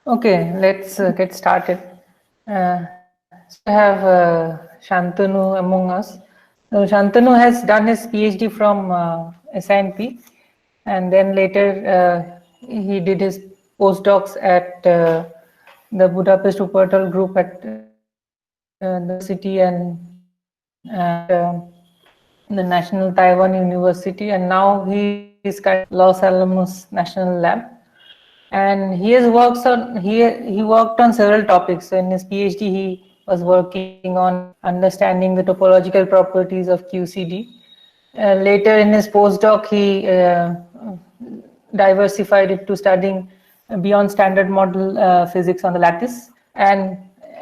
Okay, let's get started. So I have Shantanu among us. So Shantanu has done his PhD from SNP, and then later he did his postdocs at the Budapest Wuppertal group at the university and the National Taiwan University, and now he is currently Los Alamos National Lab. And he worked on several topics. So in his PhD, he was working on understanding the topological properties of QCD. Later in his postdoc, he diversified it to studying beyond standard model physics on the lattice. And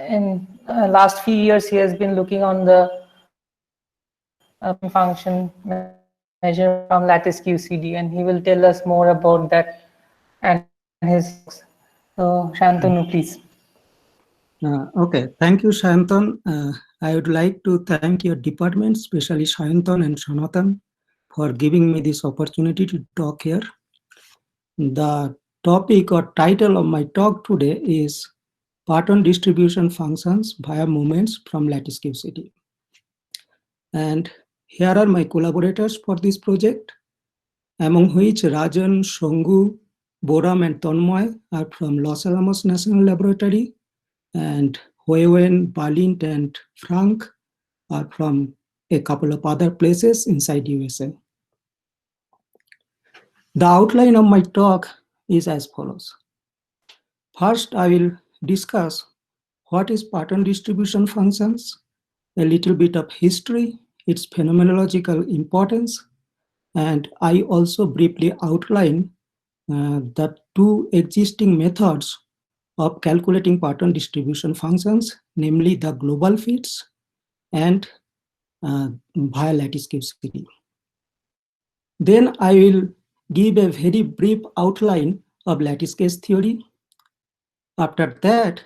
in last few years, he has been looking on the function measure from lattice QCD, and he will tell us more about that and his. So Shantanu, please. Okay, thank you, Sayantan. I would like to thank your department, especially Sayantan and Sanatan, for giving me this opportunity to talk here. The topic or title of my talk today is Parton distribution functions via moments from lattice QCD. And here are my collaborators for this project, among which Rajan, Shongu, Boram, and Tonmoy are from Los Alamos National Laboratory, and Huewen, Balint, and Frank are from a couple of other places inside USA. The outline of my talk is as follows. First, I will discuss what is Parton distribution functions, a little bit of history, its phenomenological importance, and I also briefly outline the two existing methods of calculating Parton distribution functions, namely the global fits and via lattice QCD. Then I will give a very brief outline of lattice case theory. After that,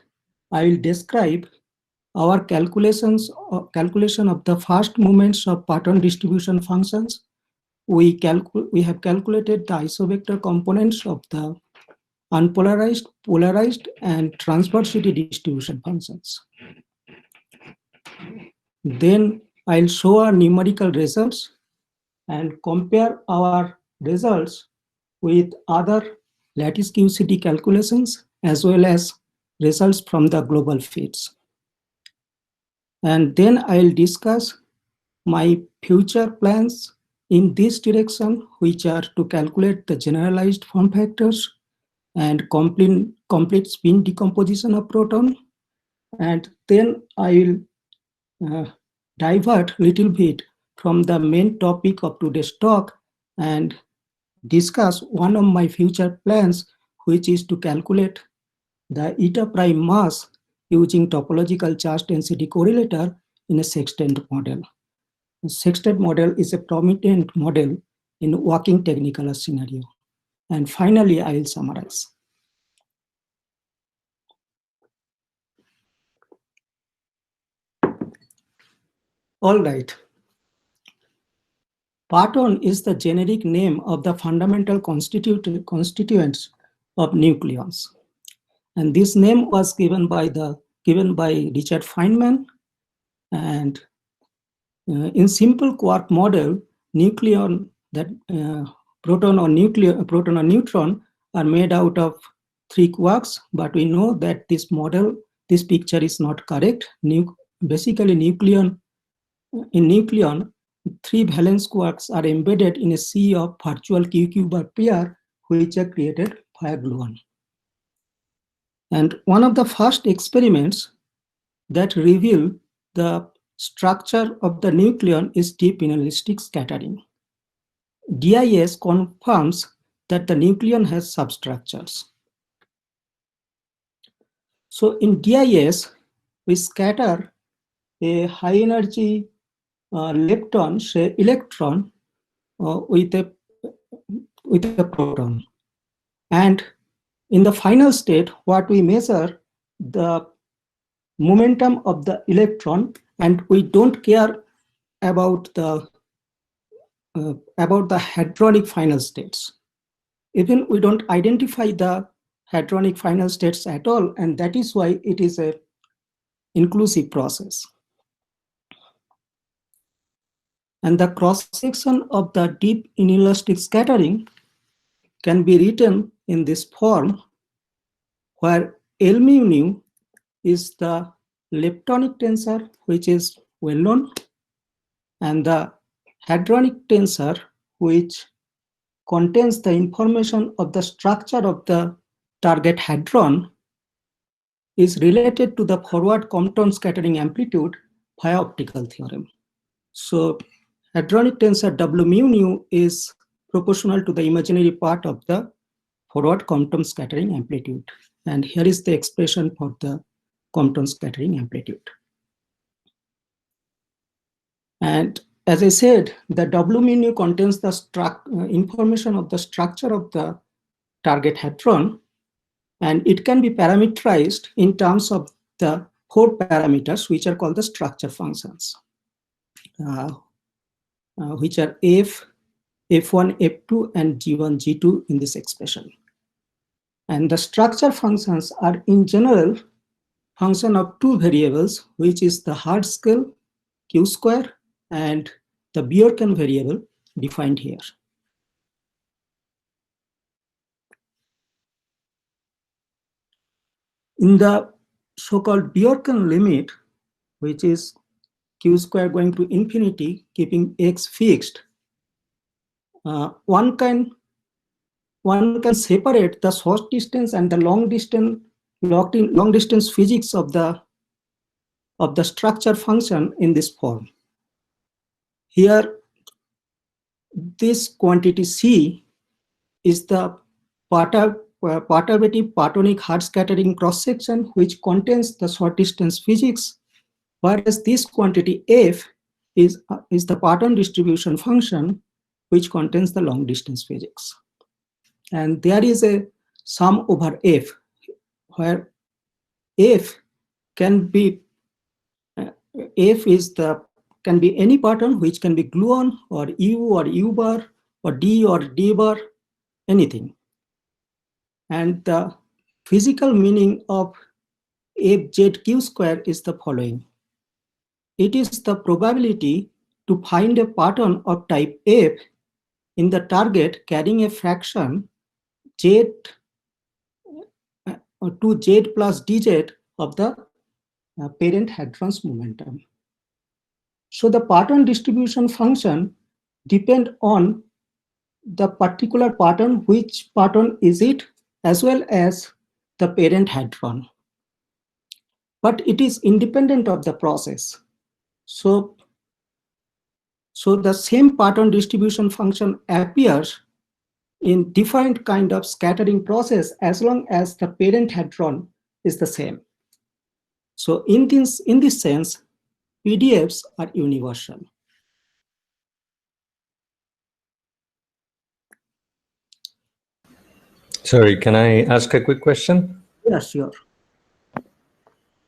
I will describe our calculation of the first moments of Parton distribution functions. We have calculated the isobector components of the unpolarized, polarized, and transversity distribution functions. Then I'll show our numerical results and compare our results with other lattice QCD calculations as well as results from the global fits. And then I'll discuss my future plans in this direction, which are to calculate the generalized form factors and complete spin decomposition of proton. And then I will divert a little bit from the main topic of today's talk and discuss one of my future plans, which is to calculate the eta prime mass using topological charge density correlator in a sextant model. The sextant model is a prominent model in working technicolor scenario. And finally, I will summarize. All right. Parton is the generic name of the fundamental constituents of nucleons. And this name was given by Richard Feynman. And in simple quark model, nucleon, that proton or neutron are made out of 3 quarks, but we know that this picture is not correct. Basically, in nucleon, 3 valence quarks are embedded in a sea of virtual QQ bar pair, which are created via gluon. And one of the first experiments that reveal the structure of the nucleon is deep mineralistic scattering. DIS confirms that the nucleon has substructures. So in DIS, we scatter a high energy lepton, say electron, with a proton. And in the final state, what we measure the momentum of the electron, and we don't care about the hadronic final states. Even we don't identify the hadronic final states at all, and that is why it is a inclusive process. And the cross-section of the deep inelastic scattering can be written in this form, where L mu nu is the leptonic tensor, which is well known, and the hadronic tensor, which contains the information of the structure of the target hadron, is related to the forward Compton scattering amplitude via optical theorem. So hadronic tensor W mu nu is proportional to the imaginary part of the forward Compton scattering amplitude. And here is the expression for the Compton scattering amplitude. And as I said, the W mu nu contains the information of the structure of the target hadron, and it can be parameterized in terms of the 4 parameters, which are called the structure functions, which are F, F1, F2, and G1, G2 in this expression. And the structure functions are in general function of 2 variables, which is the Hard scale Q square and the Bjorken variable defined here. In the so-called Bjorken limit, which is Q square going to infinity, keeping X fixed, one can separate the short distance and the long distance physics of the structure function in this form. Here, this quantity C is the perturbative Partonic hard scattering cross section, which contains the short distance physics, whereas this quantity F is the Parton distribution function, which contains the long distance physics. And there is a sum over F, where F can be can be any pattern which can be gluon or U bar or D bar, anything. And the physical meaning of FZQ square is the following. It is the probability to find a pattern of type F in the target carrying a fraction Z to Z plus dz of the parent hadron's momentum. So the Parton distribution function depends on the particular pattern, which pattern is it, as well as the parent hadron. But it is independent of the process. So the same Parton distribution function appears in different kind of scattering process as long as the parent hadron is the same. So in this sense, PDFs are universal. Sorry, can I ask a quick question? Yeah, sure.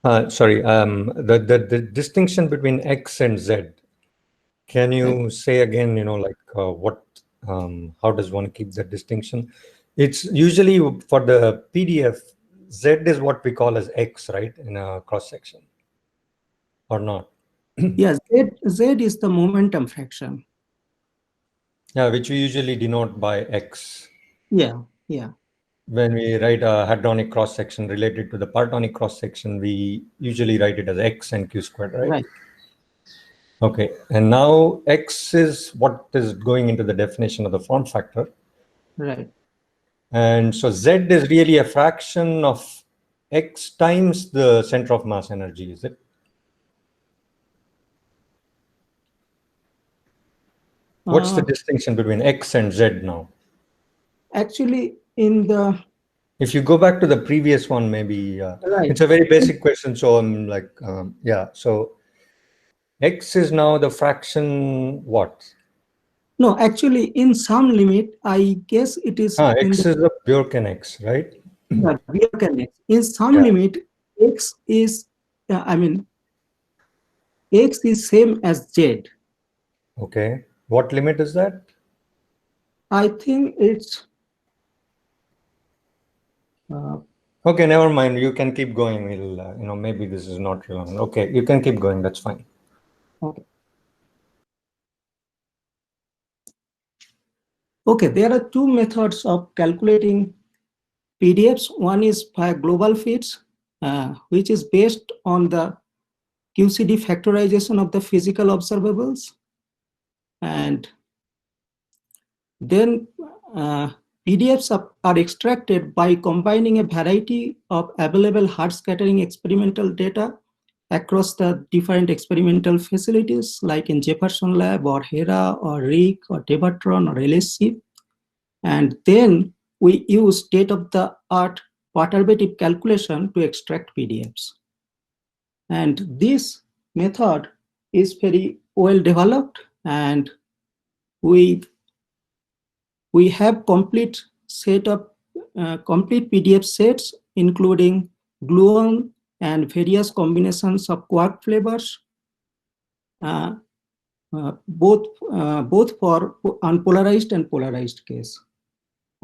Sorry, the distinction between X and Z. Can you say again, what, how does one keep that distinction? It's usually for the PDF, Z is what we call as X, right, in a cross section, or not? Yes, Z is the momentum fraction. Yeah, which we usually denote by X. Yeah. When we write a hadronic cross section related to the Partonic cross section, we usually write it as X and Q squared, right? Right. Okay, and now X is what is going into the definition of the form factor. Right. And so Z is really a fraction of X times the center of mass energy, is it? What's the distinction between X and Z now? Actually, if you go back to the previous one, maybe right. It's a very basic question. So I'm like, yeah. So X is now the fraction what? No, actually, in some limit, I guess it is. X is the Bjorken X, right? Yeah, Bjorken X. In some limit, X is, X is same as Z. Okay. What limit is that? I think it's Okay, never mind. You can keep going. We'll, maybe this is not relevant. Okay, you can keep going. That's fine. Okay. Okay, there are two methods of calculating PDFs. One is by global fits, which is based on the QCD factorization of the physical observables. And then PDFs are extracted by combining a variety of available hard scattering experimental data across the different experimental facilities like in Jefferson Lab or HERA or RIC or Tevatron or LSC. And then we use state-of-the-art perturbative calculation to extract PDFs. And this method is very well developed, and we have complete PDF sets, including gluon and various combinations of quark flavors, both for unpolarized and polarized case.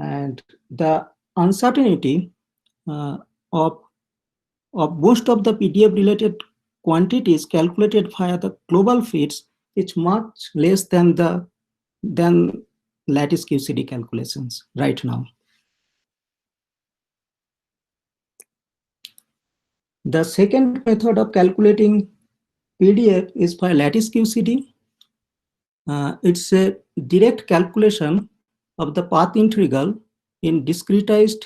And the uncertainty of most of the PDF related quantities calculated via the global fits is much less than lattice QCD calculations right now. The second method of calculating PDF is by lattice QCD. It's a direct calculation of the path integral in discretized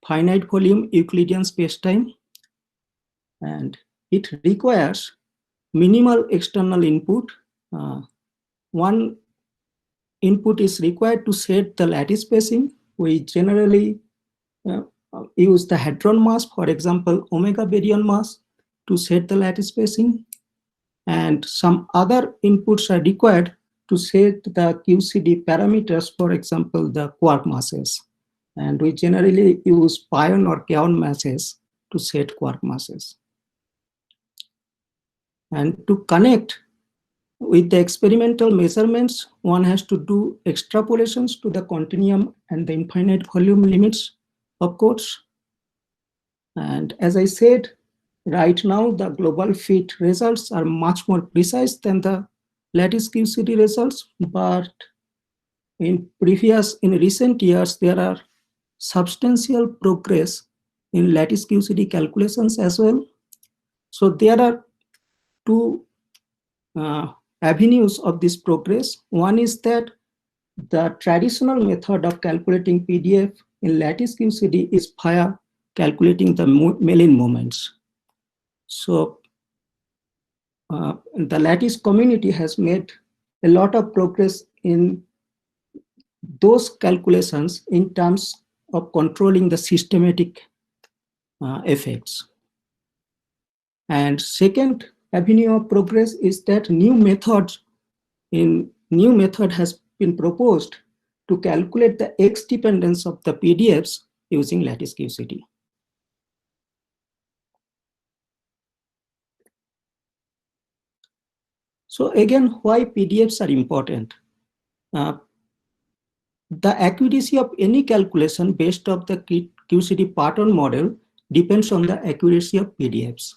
finite volume Euclidean spacetime, and it requires minimal external input. One input is required to set the lattice spacing. We generally use the hadron mass, for example, omega baryon mass, to set the lattice spacing. And some other inputs are required to set the QCD parameters, for example, the quark masses. And we generally use pion or kaon masses to set quark masses. And to connect with the experimental measurements, one has to do extrapolations to the continuum and the infinite volume limits, of course. And as I said, right now, the global fit results are much more precise than the lattice QCD results, but in recent years, there are substantial progress in lattice QCD calculations as well. So there are two avenues of this progress. One is that the traditional method of calculating PDF in lattice QCD is via calculating the Mellin moments. So the lattice community has made a lot of progress in those calculations in terms of controlling the systematic effects. And second avenue of progress is that new method has been proposed to calculate the X dependence of the PDFs using lattice QCD. So again, why PDFs are important? The accuracy of any calculation based on the QCD pattern model depends on the accuracy of PDFs.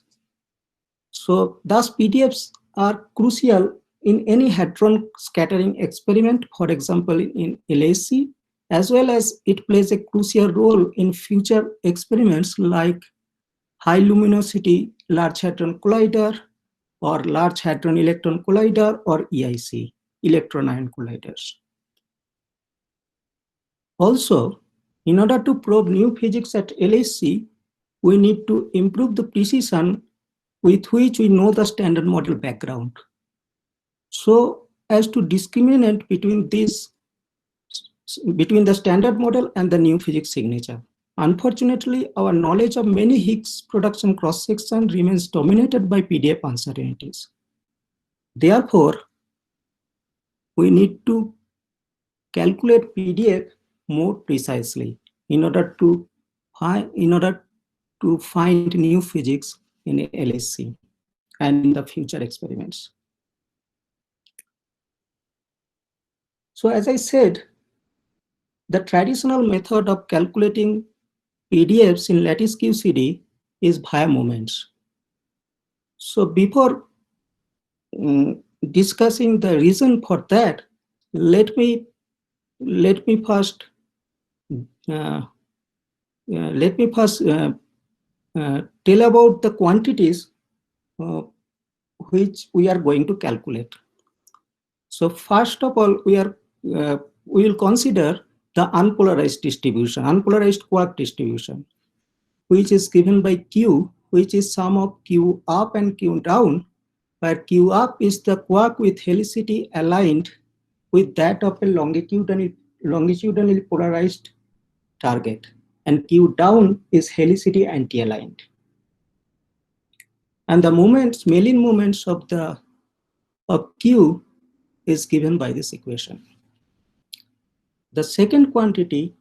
So thus PDFs are crucial in any hadron scattering experiment, for example, in LHC, as well as it plays a crucial role in future experiments like high luminosity Large Hadron Collider or Large Hadron Electron Collider or EIC, electron ion colliders. Also, in order to probe new physics at LHC, we need to improve the precision with which we know the standard model background, so as to discriminate between the standard model and the new physics signature. Unfortunately, our knowledge of many Higgs production cross-section remains dominated by PDF uncertainties. Therefore, we need to calculate PDF more precisely in order to find new physics in LHC and in the future experiments. So as I said, the traditional method of calculating PDFs in lattice QCD is via moments. So before discussing the reason for that, let me first tell about the quantities which we are going to calculate. So first of all, we will consider the unpolarized distribution, unpolarized quark distribution, which is given by Q, which is sum of Q up and Q down, where Q up is the quark with helicity aligned with that of a longitudinally polarized target, and Q down is helicity anti-aligned. And the moments, Mellin moments of Q is given by this equation. The second quantity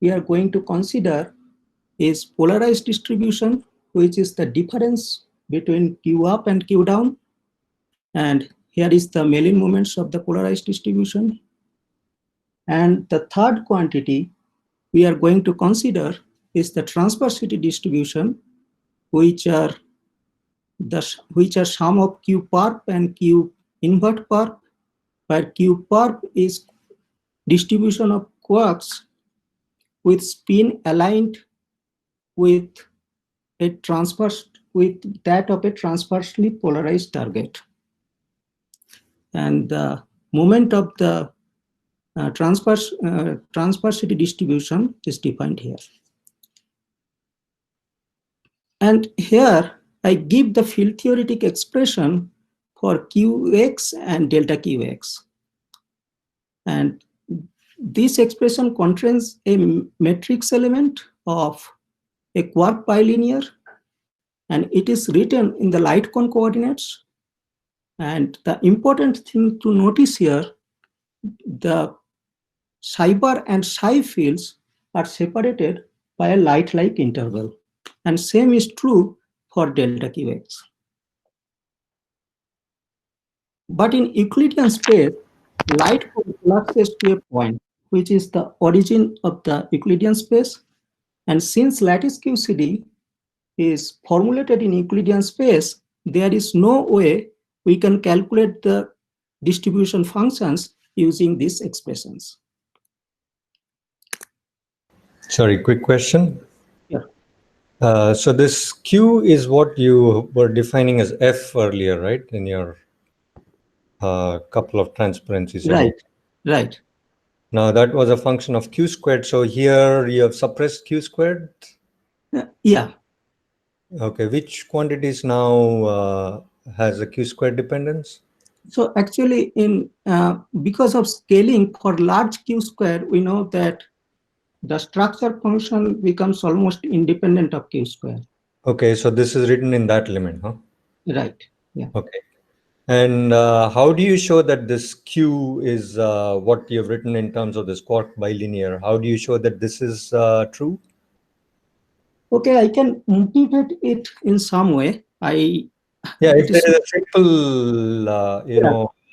we are going to consider is polarized distribution, which is the difference between Q up and Q down. And here is the Mellin moments of the polarized distribution. And the third quantity we are going to consider is the transversity distribution, which are sum of Q perp and Q invert perp, where Q perp is distribution of quarks with spin aligned with that of a transversely polarized target. And the moment of the transversity distribution is defined here. And here I give the field theoretic expression for Qx and delta Qx. And this expression contains a matrix element of a quark bilinear, and it is written in the light cone coordinates. And the important thing to notice here, the psi bar and psi fields are separated by a light-like interval. And same is true for delta Qx. But in Euclidean space, light collapses to a point, which is the origin of the Euclidean space. And since lattice QCD is formulated in Euclidean space, there is no way we can calculate the distribution functions using these expressions. Sorry, quick question. Yeah. So this Q is what you were defining as F earlier, right? In your couple of transparencies. Right, right. Now that was a function of Q squared. So here you have suppressed Q squared. Yeah. Okay, which quantities now has a Q squared dependence? So actually, because of scaling for large Q square, we know that the structure function becomes almost independent of Q square. Okay, so this is written in that limit, huh? Right. Yeah. Okay. And how do you show that this Q is what you've written in terms of this quark bilinear? How do you show that this is true? Okay, I can motivate it in some way. Yeah, if there is a simple,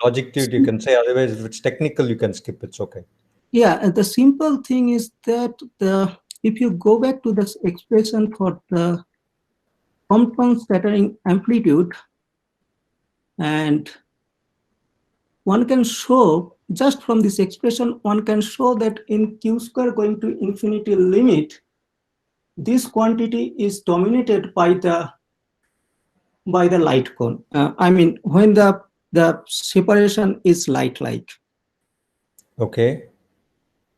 logic to it, you can say. Otherwise, if it's technical, you can skip. It's okay. Yeah, and the simple thing is that if you go back to this expression for the Compton scattering amplitude, and one can show, just from this expression, one can show that in Q square going to infinity limit, this quantity is dominated by the light cone. I mean, when the separation is light-like. Okay.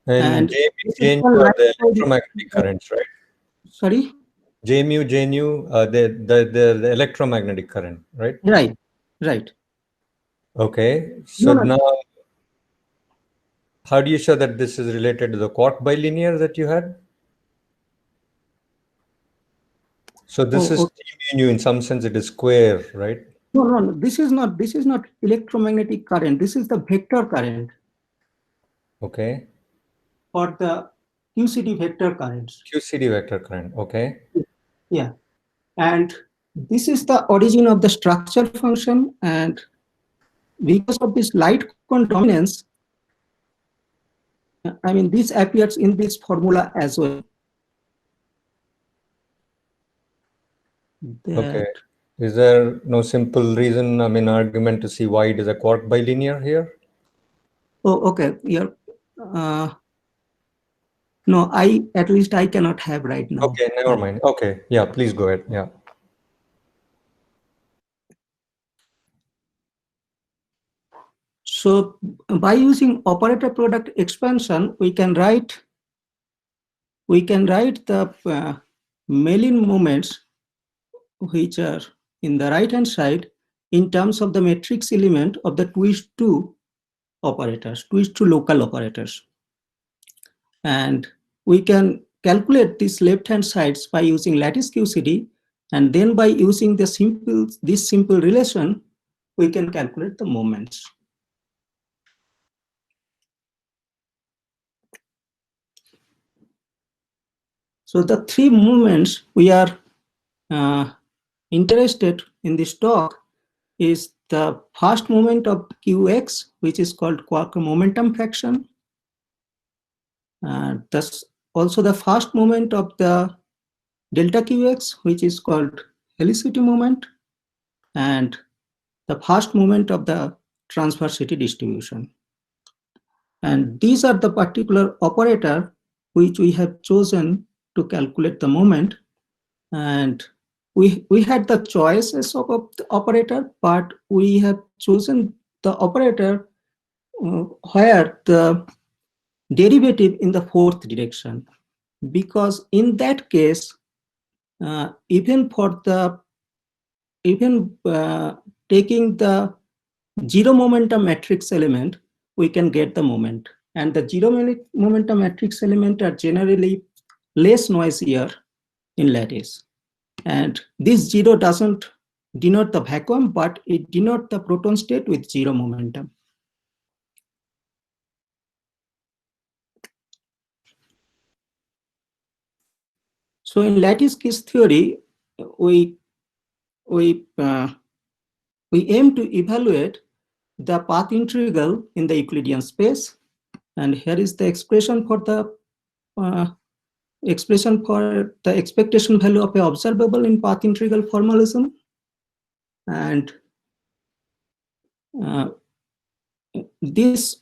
And J mu are the electromagnetic currents, right? Sorry? J mu, the electromagnetic current, right? Right, right. Okay. So now, how do you show that this is related to the quark bilinear that you had? So this is T mu, in some sense it is square, right? No. This is not electromagnetic current. This is the vector current. Okay. For the QCD vector currents. QCD vector current. Okay. Yeah. And this is the origin of the structure function. And because of this light cone dominance, I mean, this appears in this formula as well. Okay. that Is there no simple reason, I mean, argument to see why it is a quark bilinear here? oh, okay, yeah. No, at least I cannot have right now. Okay, never mind. Okay, yeah, please go ahead. Yeah. So by using operator product expansion, we can write the Mellin moments which are in the right hand side in terms of the matrix element of the twist 2 operators, twist 2 local operators. And we can calculate these left hand sides by using lattice QCD, and then by using this simple relation, we can calculate the moments. So the three moments we are interested in this talk is the first moment of Qx, which is called quark momentum fraction. Thus also the first moment of the delta Qx, which is called helicity moment, and the first moment of the transversity distribution. And these are the particular operator which we have chosen to calculate the moment. And we had the choices of the operator, but we have chosen the operator where the derivative in the fourth direction, because in that case, even taking the zero momentum matrix element, we can get the moment. And the zero momentum matrix element are generally less noisier in lattice. And this zero doesn't denote the vacuum, but it denotes the proton state with zero momentum. So in lattice case theory, we aim to evaluate the path integral in the Euclidean space, and here is the expression for the expectation value of a observable in path integral formalism. And this,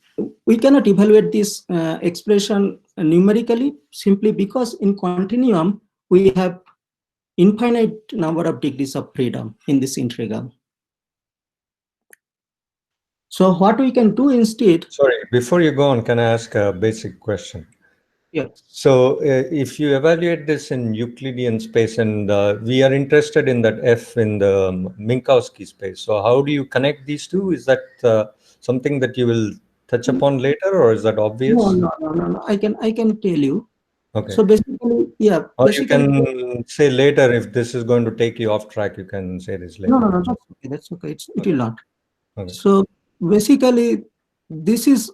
we cannot evaluate this expression numerically, simply because in continuum we have infinite number of degrees of freedom in this integral. So what we can do instead. Sorry, before you go on, can I ask a basic question? Yeah. So if you evaluate this in Euclidean space, and we are interested in that F in the Minkowski space, so how do you connect these two? Is that something that you will touch upon later, or is that obvious? No. I can tell you. Okay. So basically, yeah. Or you can say later, if this is going to take you off track, you can say this later. No, that's okay. It will not. Okay. So basically, this is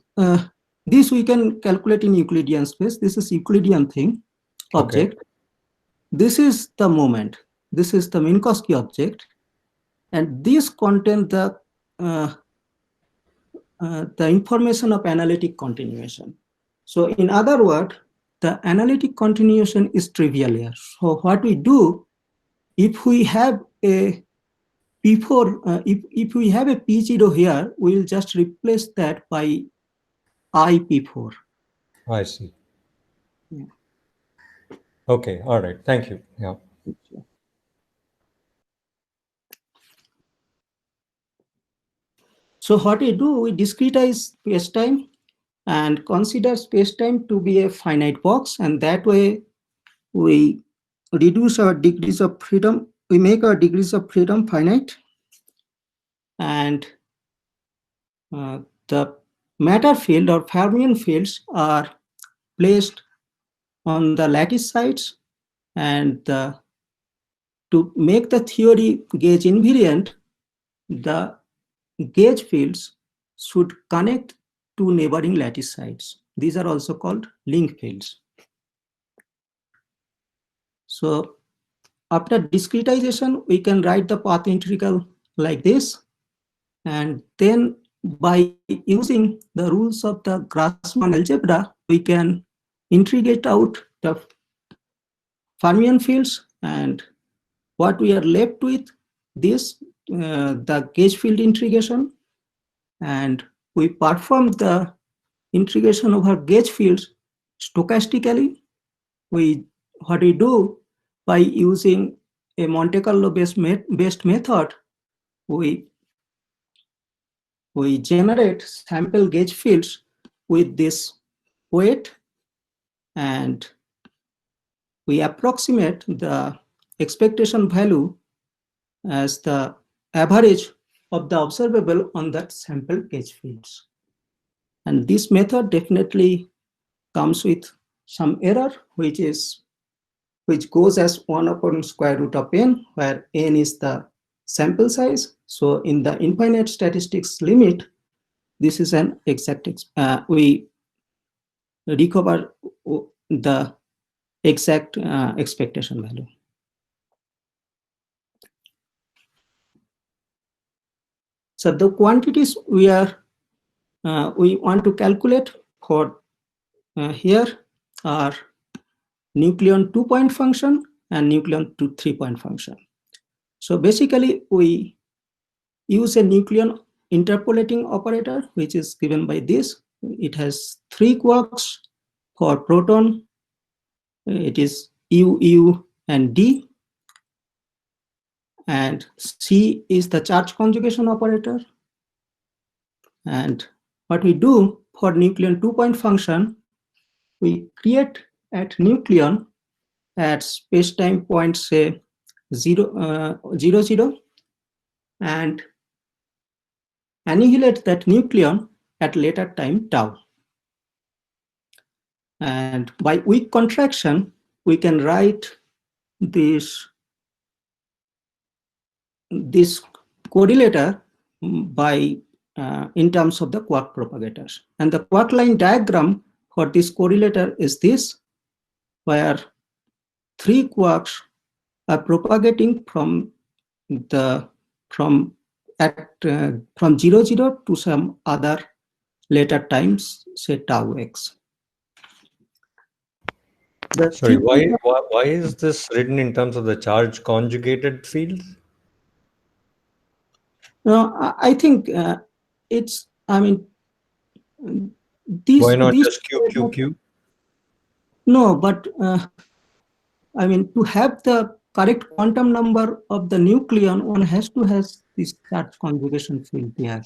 this we can calculate in Euclidean space. This is Euclidean thing, object. Okay. This is the moment. This is the Minkowski object, and this contains the information of analytic continuation. So in other words, the analytic continuation is trivial here. So what we do, if we have a P4, if we have a P0 here, we will just replace that by IP4. I see. Yeah. Okay, all right, thank you. Yeah. So what we do, we discretize spacetime and consider spacetime to be a finite box, and that way we reduce our degrees of freedom. We make our degrees of freedom finite, and the matter field or fermion fields are placed on the lattice sides, and to make the theory gauge invariant, the gauge fields should connect to neighboring lattice sides. These are also called link fields. So after discretization, we can write the path integral like this, and then by using the rules of the Grassmann algebra, we can integrate out the fermion fields, and what we are left with, this the gauge field integration, and we perform the integration over gauge fields stochastically. What we do by using a Monte Carlo based method, we generate sample gauge fields with this weight, and we approximate the expectation value as the average of the observable on that sample gauge fields. And this method definitely comes with some error, which goes as 1 upon square root of n, where n is the sample size. So in the infinite statistics limit, this is an exact, we recover the exact expectation value. So the quantities we want to calculate for here are nucleon 2-point function and nucleon 3-point function. So basically, we use a nucleon interpolating operator, which is given by this. It has 3 quarks. For proton, it is U, U, and D. And C is the charge conjugation operator. And what we do for nucleon 2-point function, we create at nucleon at space-time points, say 0, 0, 0, and annihilate that nucleon at later time tau. And by weak contraction, we can write this correlator by in terms of the quark propagators. And the quark line diagram for this correlator is this, where 3 quarks are propagating from 0, 0 to some other later times, say tau x. Sorry, why is this written in terms of the charge conjugated field? No, I think it's, I mean, why not just QQQ? No, but I mean, to have the correct quantum number of the nucleon, one has to have this charge conjugation field here.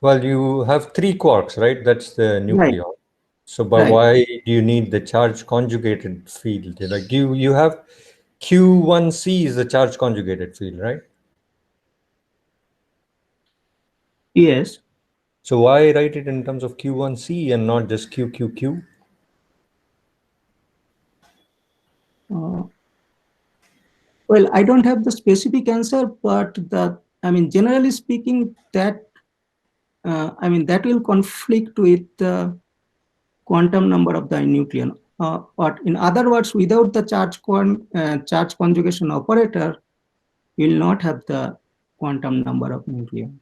Well, you have 3 quarks, right? That's the nucleon. Right. So, but why do you need the charge conjugated field? Like you have Q1C is the charge conjugated field, right? Yes. So why write it in terms of Q1C and not just QQQ? Well, I don't have the specific answer, but generally speaking, that that will conflict with the quantum number of the nucleon. But in other words, without the charge conjugation operator, you will not have the quantum number of nucleon.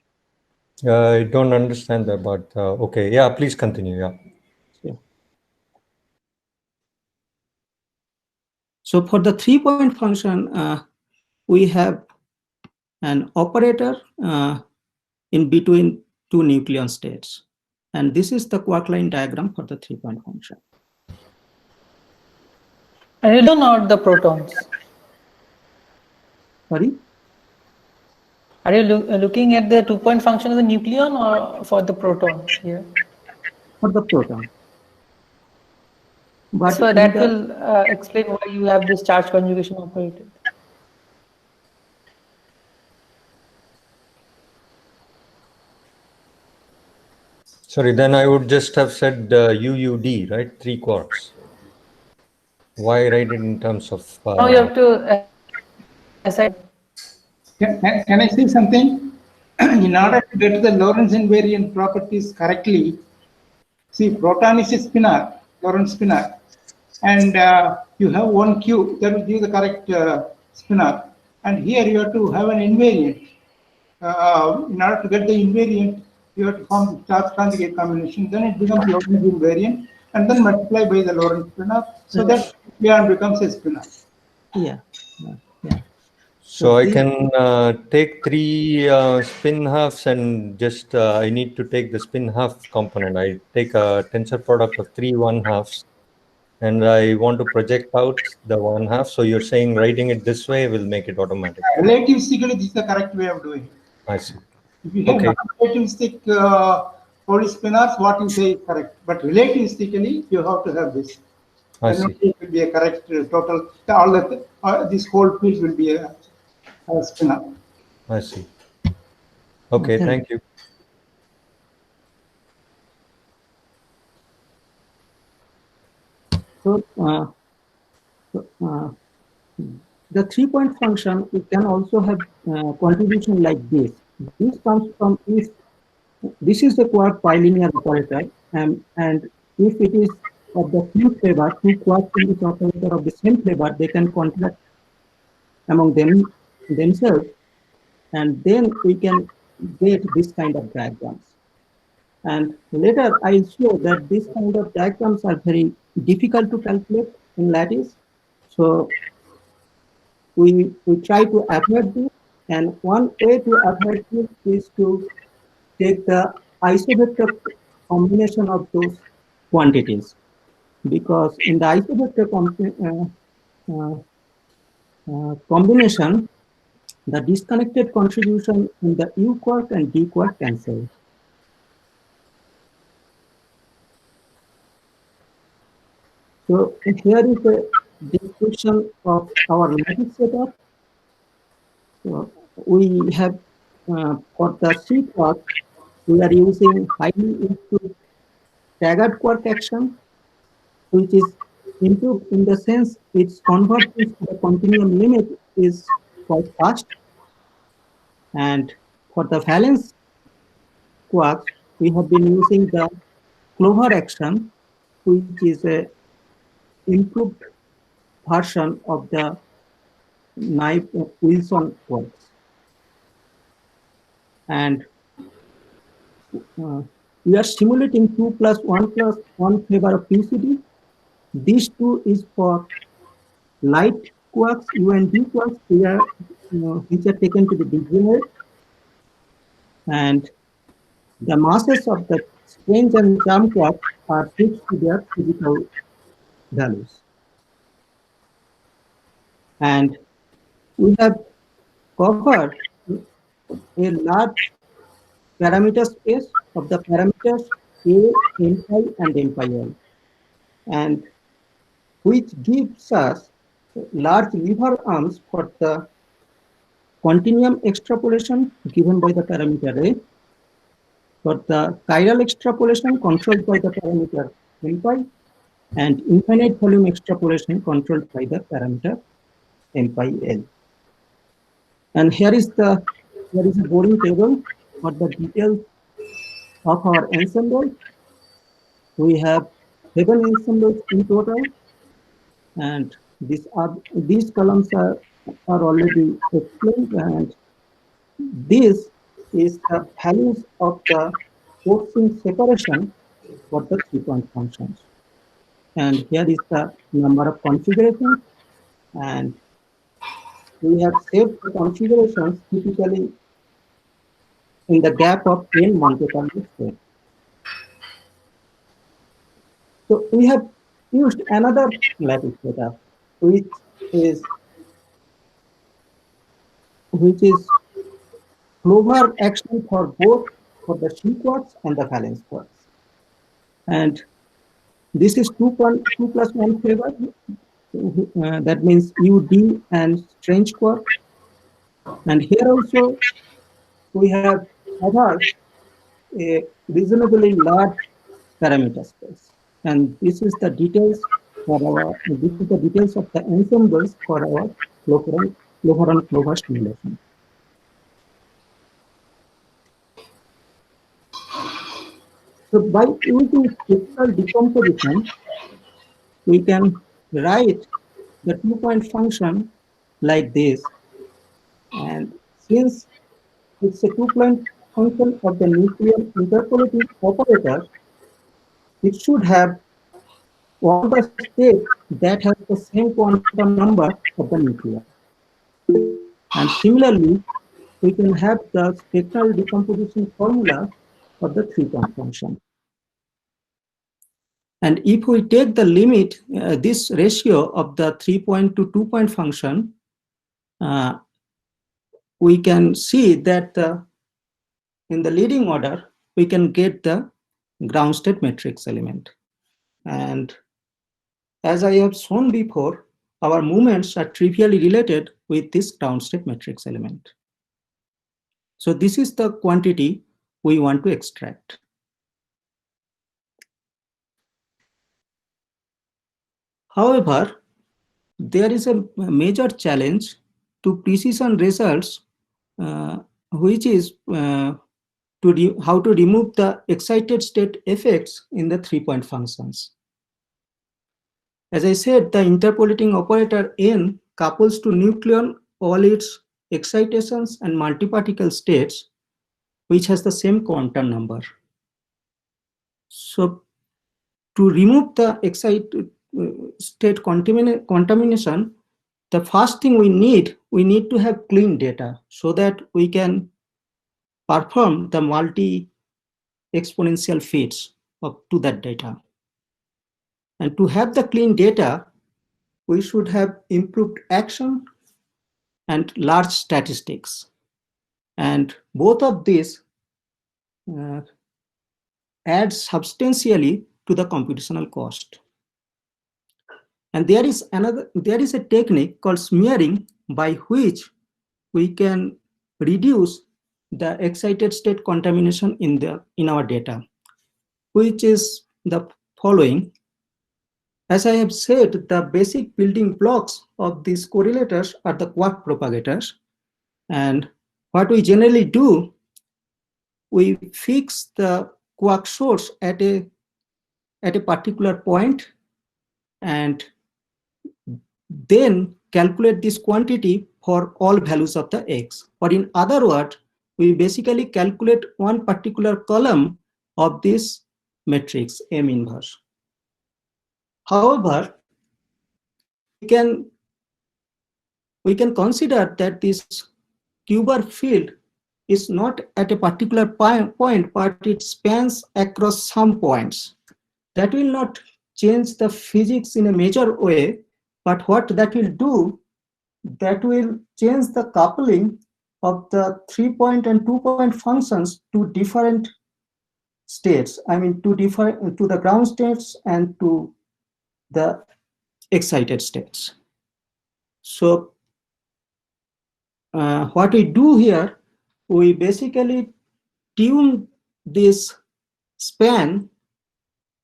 I don't understand that, but okay, yeah, please continue. Yeah. So for the 3-point function, we have an operator in between 2 nucleon states. And this is the quark line diagram for the 3-point function. And you don't know the protons. Sorry? Are you looking at the 2-point function of the nucleon or for the proton here? For the proton. But so that will explain why you have this charge conjugation operator. Sorry, then I would just have said UUD, right? 3 quarks. Why write it in terms of... Now you have to assign. Can I say something? In order to get the Lorentz invariant properties correctly, see, proton is a spinor, Lorentz spinor, and you have 1 Q that will give the correct spinor. And here you have to have an invariant. In order to get the invariant, you have to form the charge conjugate combination. Then it becomes Lorentz invariant, and then multiply by the Lorentz spinor, so that yarn becomes a spinor. Yeah. Yeah. So I these- can take three spin halves and just I need to take the spin half component. I take a tensor product of three 1/2s and I want to project out the 1/2. So you're saying writing it this way will make it automatic. Relativistically, this is the correct way of doing it. I see. If you have Okay. non-relativistic polyspinors, what you say is correct. But relativistically, you have to have this. I Then see. only it will be a correct total. All this whole field will be a spinor. I see. Okay, Okay. thank you. So, the 3-point function, it can also have contribution like this. This comes from if this is the quark bilinear operator, and if it is of the same flavor, two quarks in this operator of the same flavor, they can contract among themselves, and then we can get this kind of diagrams. And later I'll show that this kind of diagrams are very difficult to calculate in lattice. So we try to avoid this, and one way to avoid this is to take the isobacter combination of those quantities, because in the isobacter combination, the disconnected contribution in the U quark and D quark cancel. So here is a description of our lattice setup. So we have for the C quark, we are using highly improved staggered quark action, which is improved in the sense its convergence to the continuum limit is quite fast. And for the valence quarks, we have been using the Clover action, which is a improved version of the Wilson quarks. And we are simulating 2 + 1 + 1 flavor of QCD. These two is for light quarks, U and D quarks, which are taken to be degenerate. And the masses of the strange and charm quarks are fixed to their physical values. And we have covered a large parameter space of the parameters A, n pi, and n pi l, and which gives us large lever arms for the continuum extrapolation given by the parameter A, for the chiral extrapolation controlled by the parameter n pi, and infinite volume extrapolation controlled by the parameter n pi l. And here is a boring table for the details of our ensemble. We have 7 ensembles in total, and these columns are already explained, and this is the values of the forcing separation for the 3-point functions. And here is the number of configurations, and we have saved the configurations typically in the gap of 10 Monte Carlo square. So we have used another lattice setup, which is Clover action for both for the C quarks and the valence quarks. And this is 2 + 1 flavor. That means UD and strange quark. And here also we have covered a reasonably large parameter space. And this is the details of the ensembles for our Clover simulation. So by using spectral decomposition, we can write the 2-point function like this. And since it's a 2-point function of the nuclear interpolative operator, it should have all the states that have the same quantum number of the nucleus. And similarly, we can have the spectral decomposition formula for the 3-point function. And if we take the limit, this ratio of the 3-point to 2-point function, we can see that in the leading order, we can get the ground state matrix element. And as I have shown before, our movements are trivially related with this ground state matrix element. So this is the quantity we want to extract. However, there is a major challenge to precision results, which is how to remove the excited state effects in the 3-point functions. As I said, the interpolating operator n couples to nucleon all its excitations and multiparticle states, which has the same quantum number. So to remove the excited state contamination, the first thing we need to have clean data so that we can perform the multi-exponential fits up to that data. And to have the clean data, we should have improved action and large statistics. And both of these add substantially to the computational cost. And there is a technique called smearing by which we can reduce the excited state contamination in our data, which is the following. As I have said, the basic building blocks of these correlators are the quark propagators. And what we generally do, we fix the quark source at a particular point and then calculate this quantity for all values of the x. Or in other words, we basically calculate one particular column of this matrix M inverse. However, we can consider that this Kuber field is not at a particular point, but it spans across some points. That will not change the physics in a major way, but what that will do, that will change the coupling of the 3-point and 2-point functions to different states. I mean, to the ground states and to the excited states. So what we do here, we basically tune this span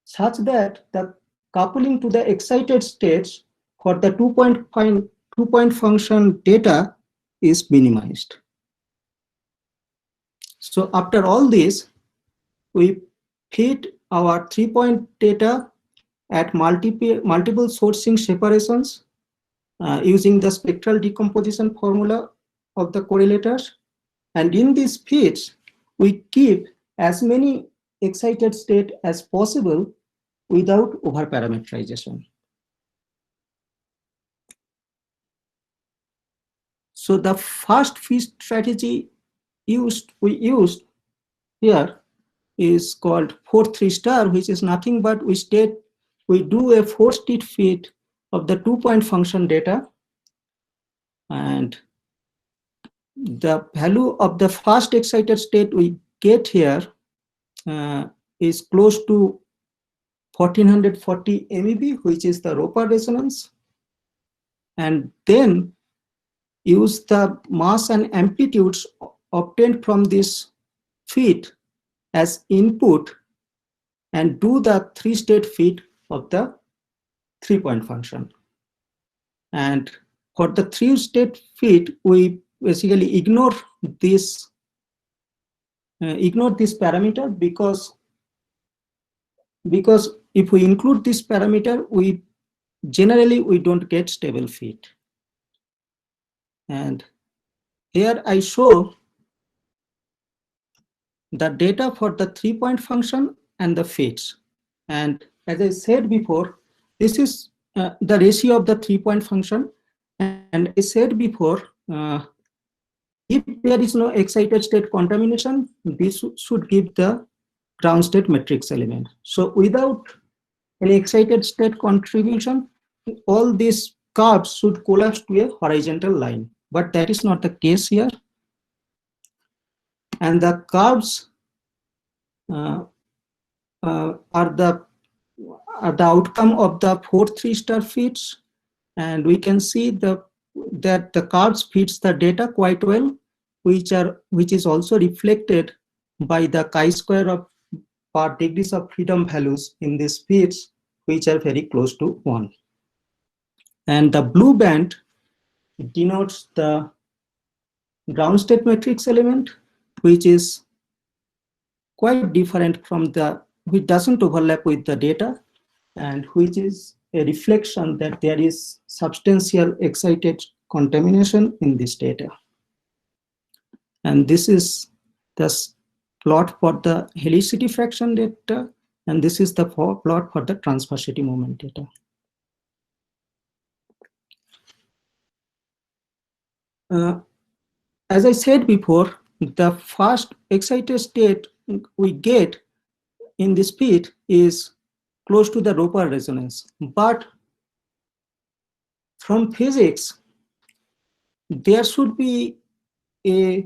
such that the coupling to the excited states for the 2-point function data is minimized. So after all this, we feed our 3-point data at multiple sourcing separations using the spectral decomposition formula of the correlators. And in these feeds, we keep as many excited states as possible without overparameterization. So the first feed strategy we used here is called 4-3 star, which is nothing but we do a 4-state feed of the 2-point function data, and the value of the first excited state we get here is close to 1440 MeV, which is the Roper resonance, and then use the mass and amplitudes obtained from this feed as input and do the 3-state feed of the 3-point function. And for the 3-state feed, we basically ignore this parameter because if we include this parameter, we don't get stable feed. And here I show the data for the 3-point function and the feeds. And as I said before, this is the ratio of the 3-point function. And I said before, if there is no excited state contamination, this should give the ground state matrix element. So without any excited state contribution, all these curves should collapse to a horizontal line, but that is not the case here. And the curves are the outcome of the 4 3-star fits, and we can see that the curves fits the data quite well, which is also reflected by the chi-square of per degrees of freedom values in these fits, which are very close to 1. And the blue band denotes the ground state matrix element, which is quite different from which doesn't overlap with the data, and which is a reflection that there is substantial excited contamination in this data. And this is the plot for the helicity fraction data, and this is the plot for the transversity moment data. As I said before, the first excited state we get in this pit is close to the Roper resonance. But from physics, there can be a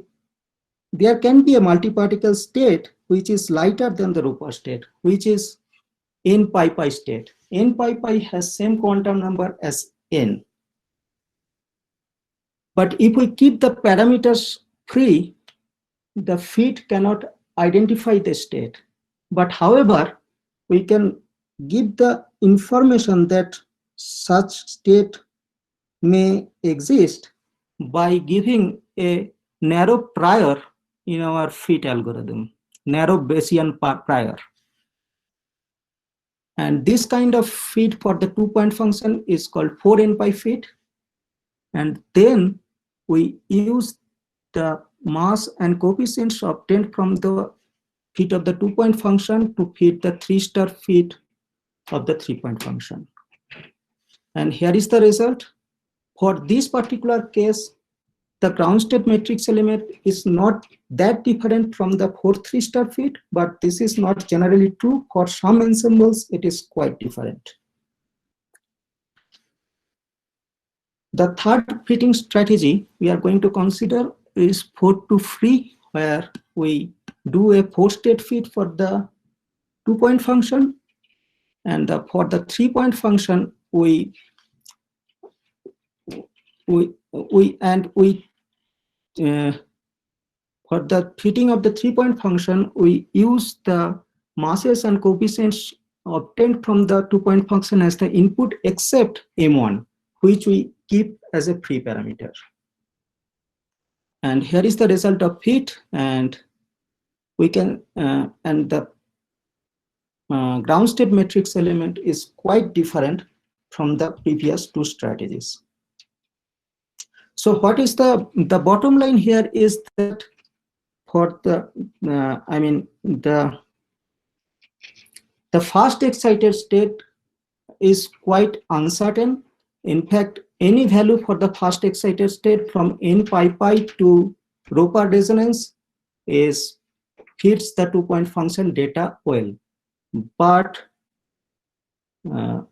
multiparticle state which is lighter than the Roper state, which is n pi pi state. N pi pi has same quantum number as n. But if we keep the parameters free, the fit cannot identify the state. But however, we can give the information that such state may exist by giving a narrow prior in our fit algorithm, narrow Bayesian prior. And this kind of fit for the 2-point function is called 4n pi fit. And then we use the mass and coefficients obtained from the fit of the 2-point function to fit the 3-star fit of the 3-point function. And here is the result. For this particular case, the ground state matrix element is not that different from the 4 3-star fit, but this is not generally true. For some ensembles, it is quite different. The third fitting strategy we are going to consider is 4 to free, where we do a 4-state fit for the 2-point function, and for the 3-point function for the fitting of the 3-point function, we use the masses and coefficients obtained from the 2-point function as the input, except m1, which we keep as a free parameter. And here is the result of fit, and we can and the ground state matrix element is quite different from the previous 2 strategies. So what is the bottom line here is that for the the first excited state is quite uncertain. In fact, any value for the first excited state from n pi pi to Roper resonance fits the 2-point function data well. But the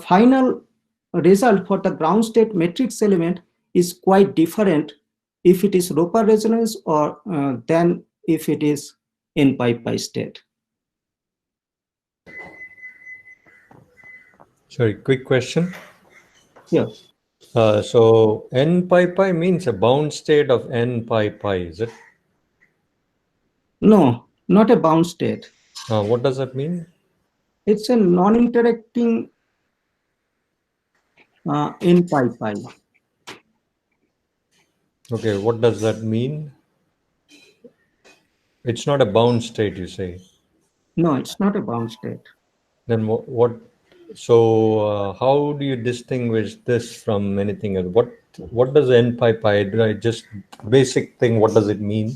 final result for the ground state matrix element is quite different if it is Roper resonance or than if it is n pi pi state. Sorry, quick question. Yeah. So n pi pi means a bound state of n pi pi, is it? No, not a bound state. What does that mean? It's a non-interacting n pi pi. Okay, what does that mean? It's not a bound state, you say? No, it's not a bound state. Then what so how do you distinguish this from anything else? What does n pi pi, just basic thing, what does it mean?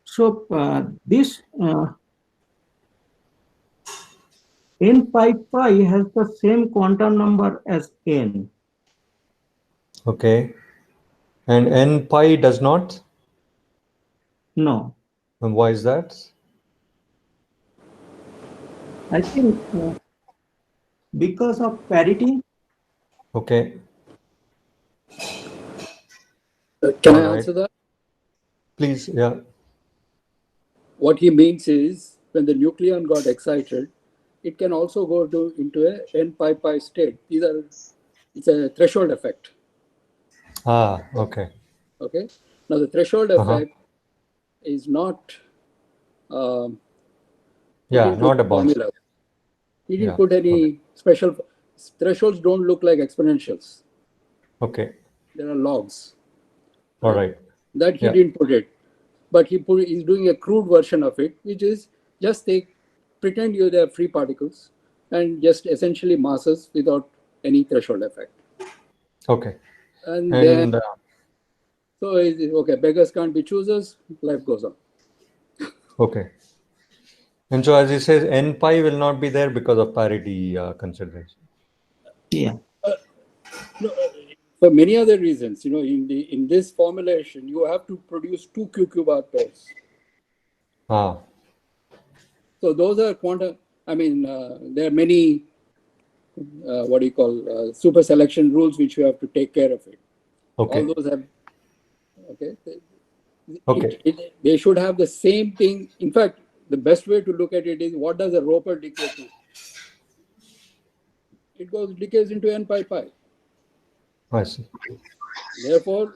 So this n pi pi has the same quantum number as n. Okay. And n pi does not? No, And why is that? I think because of parity. Okay. Can All I right. answer that? Please, yeah. What he means is when the nucleon got excited, it can also go into a n pi pi state. It's a threshold effect. Ah, okay. Okay. Now the threshold Uh-huh. effect is not put Yeah, into not the a bound. formula. He didn't Yeah. put any special thresholds. Don't look like exponentials. Okay. There are logs. All right. That he Yeah. didn't put it, but he's doing a crude version of it, which is just pretend you have free particles and just essentially masses without any threshold effect. Okay. And then, And so okay, beggars can't be choosers, life goes on. okay. And so, as he says, n pi will not be there because of parity consideration. Yeah. No, for many other reasons, in this formulation, you have to produce two QQ bar pairs. Ah, So those are quantum. I mean, there are many super selection rules which you have to take care of it. okay. All those have, okay. Okay. They should have the same thing. In fact, the best way to look at it is what does a Roper decay to? It decays into n pi pi. I see. Therefore,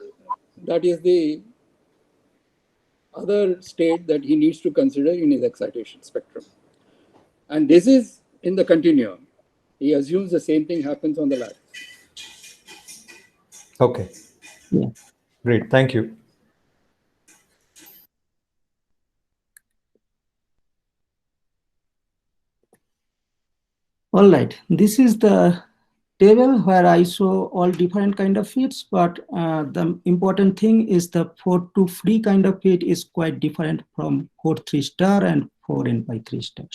that is the other state that he needs to consider in his excitation spectrum. And this is in the continuum. He assumes the same thing happens on the lattice. Okay. Yeah. Great. Thank you. All right. This is the table where I show all different kind of fits, but the important thing is the 4-2 free kind of fit is quite different from 4-3 star and 4n/3 star.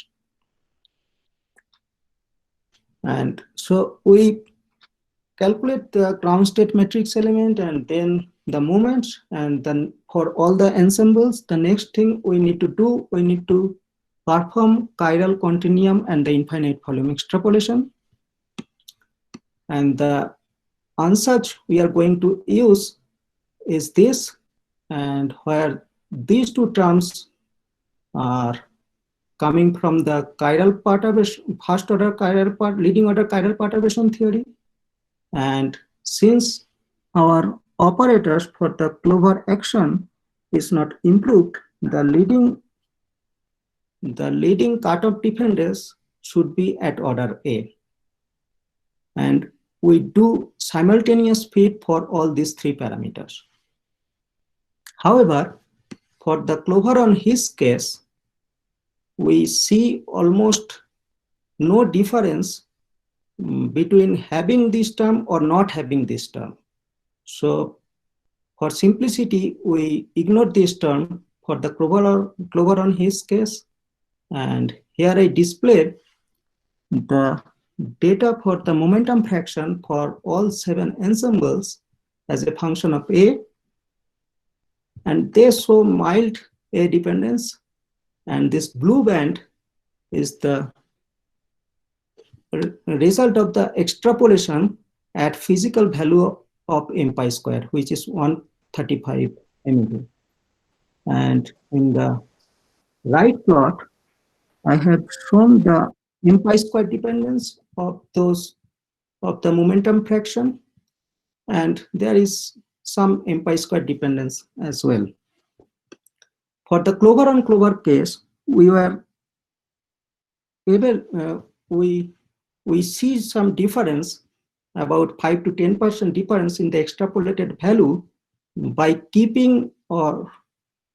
And so we calculate the ground state matrix element and then the moments, and then for all the ensembles, the next thing we need to do, we need to perform chiral continuum and the infinite volume extrapolation. And the ansatz we are going to use is this, and where these two terms are coming from the chiral perturbation, first order chiral part, leading order chiral perturbation theory. And since our operators for the Clover action is not improved, the leading cutoff dependence should be at order A. And we do simultaneous fit for all these three parameters. However, for the Clover on his case, we see almost no difference between having this term or not having this term. So for simplicity, we ignore this term for the Clover on his case. And here I display the data for the momentum fraction for all 7 ensembles as a function of A. And they show mild A dependence. And this blue band is the result of the extrapolation at physical value of m pi square, which is 135 MeV. And in the right plot, I have shown the m pi square dependence of the momentum fraction, and there is some m pi square dependence as well. For the Clover on Clover case, we were able we see some difference, about 5 to 10% difference in the extrapolated value by keeping or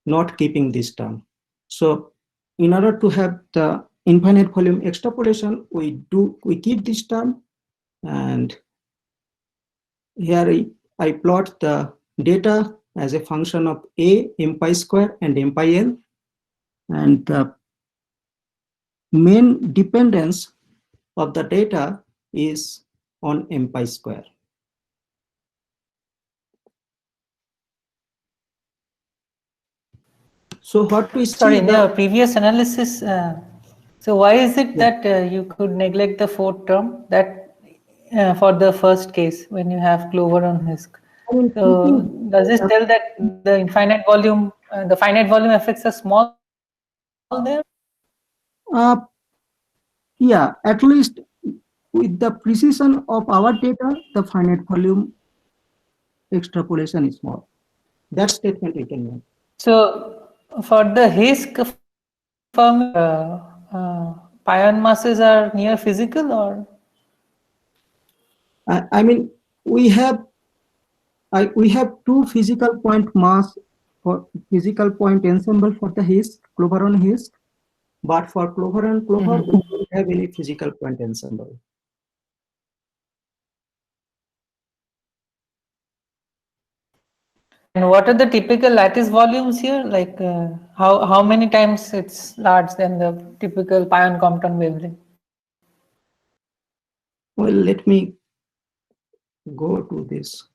not keeping this term. So in order to have the infinite volume extrapolation, we keep this term, and here I plot the data as a function of A, m pi square and m pi n, and the main dependence of the data is on m pi square. So what we see Sorry, in the- your previous analysis, so why is it that you could neglect the fourth term that for the first case when you have Clover on Hisk? I mean, So does this tell that the infinite volume, the finite volume effects are small there? yeah, at least with the precision of our data, the finite volume extrapolation is small. That statement we can make. So for the Hisk firm, pion masses are near physical, or? I mean, we have two physical point mass for physical point ensemble for the Hisk, Clover on Hisk, but for Clover and Clover, we don't have any physical point ensemble. And what are the typical lattice volumes here? Like how many times it's large than the typical pion Compton wavelength? Well, let me go to this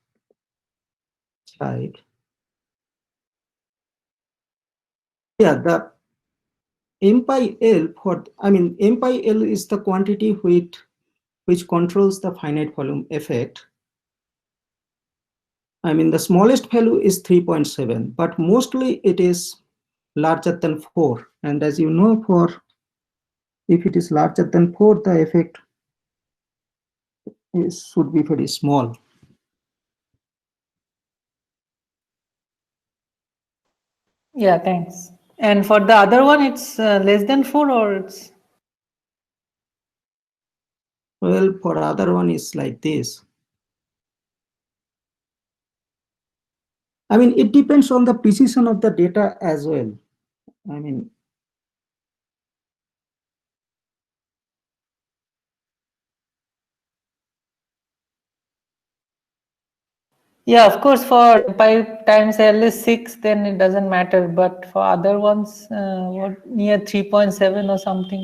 slide. Yeah, the M pi L M pi L is the quantity which controls the finite volume effect. I mean, the smallest value is 3.7, but mostly it is larger than 4. And as you know, if it is larger than 4, the effect should be very small. Yeah, thanks. And for the other one, it's less than 4, or it's? Well, for other one is like this. I mean, it depends on the precision of the data as well. I mean, Yeah, of course, for pi times L is 6, then it doesn't matter. But for other ones, what near 3.7 or something,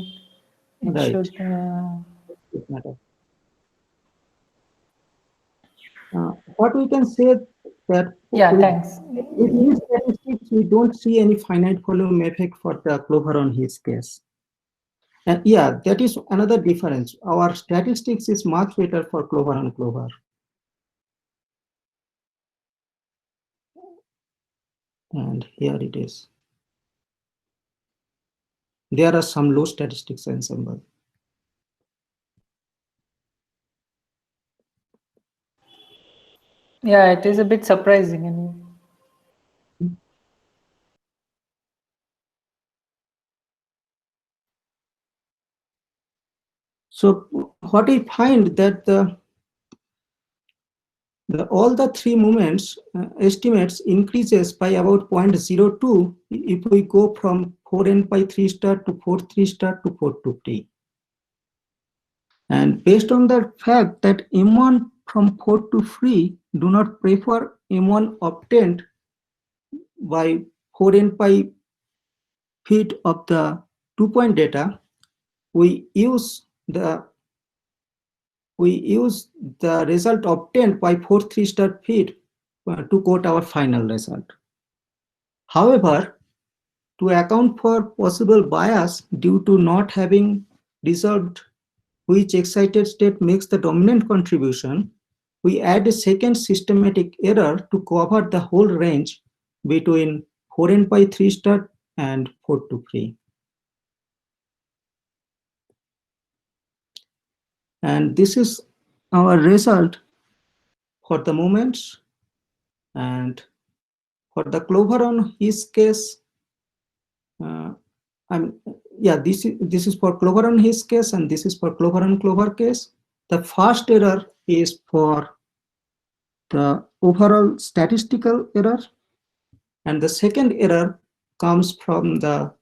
it Right. should. it matters. What we can say that Yeah, thanks. with these statistics, we don't see any finite volume effect for the Clover on Hisk case. And yeah, that is another difference. Our statistics is much better for Clover on Clover. And here it is. There are some low statistics ensemble. Yeah, it is a bit surprising. Anyway. So what I find that all the three moments estimates increases by about 0.02 if we go from 4n pi 3 star to 4 3 star to 4 2 3. And based on the fact that M1 from 4 to 3 do not prefer M1 obtained by 4n pi feet of the 2-point data, we use the result obtained by 4 3 star feet to quote our final result. However, to account for possible bias due to not having resolved which excited state makes the dominant contribution, we add a second systematic error to cover the whole range between 4n pi 3 star and 4 to 3. And this is our result for the moments. And for the Clover on Hisk case, this is for Clover on Hisk case, and this is for Clover on Clover case. The first error is for the overall statistical error, and the second error comes from the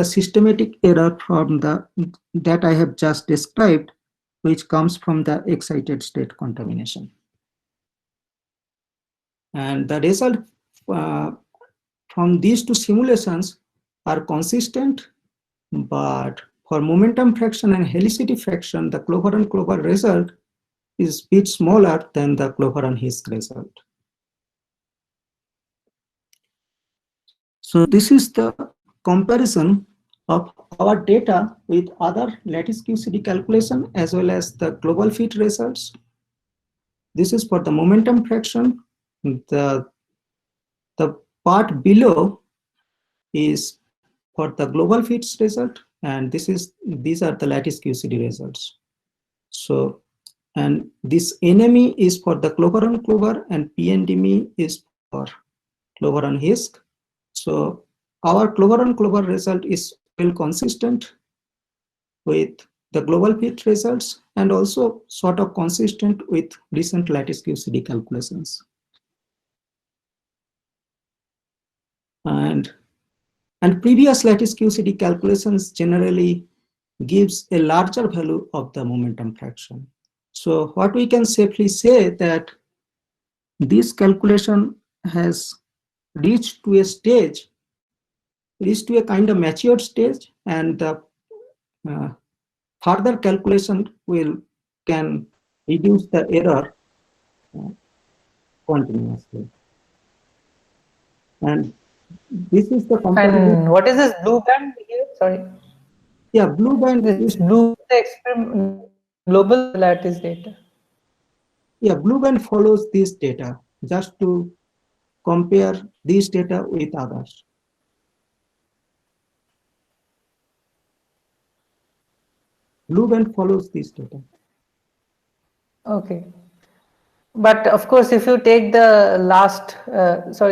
systematic error from that I have just described, which comes from the excited state contamination. And the result from these two simulations are consistent, but for momentum fraction and helicity fraction, the Clover on Clover result is a bit smaller than the Clover on Hisk result. So this is the comparison of our data with other lattice QCD calculation as well as the global fit results. This is for the momentum fraction. The part below is for the global fits result, and these are the lattice QCD results. So, and this NME is for the Clover on Clover, and PNDME is for Clover on HISC. So our Clover on Clover result is well consistent with the global fit results and also sort of consistent with recent lattice QCD calculations. And previous lattice QCD calculations generally gives a larger value of the momentum fraction. So what we can safely say that this calculation has reached to a stage, reached to a kind of matured stage, and the further calculation can reduce the error continuously. And this is the comparison. And what is this blue band here? Sorry. Yeah, blue band This is blue experiment global lattice data. yeah, blue band follows this data just to compare these data with others. Blue band follows this data. Okay. But of course, if you take the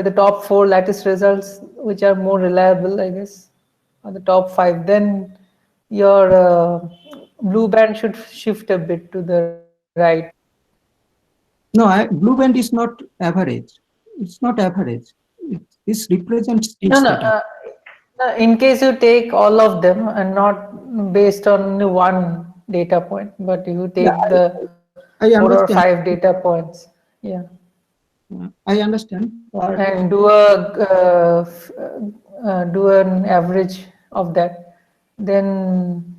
the top 4 lattice results, which are more reliable, I guess, or the top 5, then your blue band should shift a bit to the right. No, blue band is not average. It's not average. This represents this No, data. in case you take all of them and not based on only one data point, but you take the I 4 or understand. 5 data points, yeah, I understand. and do an average of that, then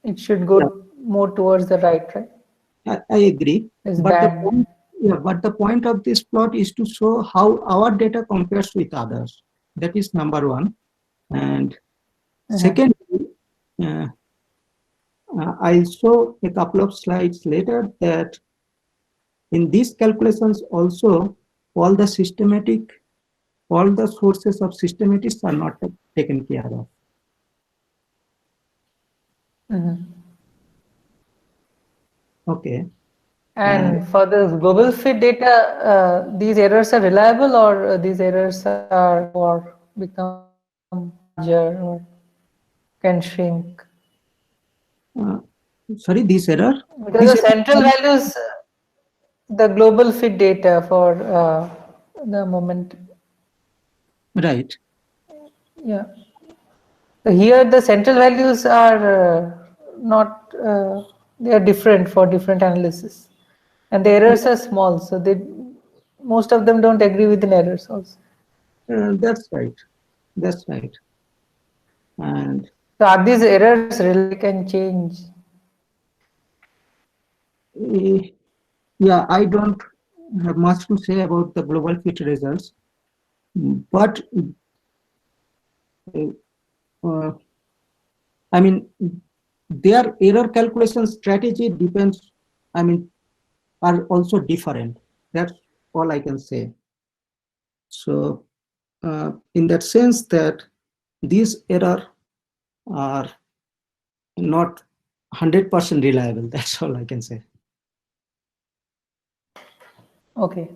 it should go more towards the right, I agree. It's But bad. the point of this plot is to show how our data compares with others. That is number one. And secondly, I'll show a couple of slides later that in these calculations also all the sources of systematics are not taken care of. Okay. And for the global fit data, these errors are reliable, or these errors are or become larger or can shrink? Sorry, this error? Because the central values, the global fit data for the moment. Right. Yeah. So here the central values are not, they are different for different analysis. And the errors are small, so most of them don't agree with the errors also. That's right. That's right. And so are these errors really can change? Yeah, I don't have much to say about the global fit results, but I mean, their error calculation strategy depends, are also different. That's all I can say. So in that sense that these errors are not 100% reliable. That's all I can say. Okay.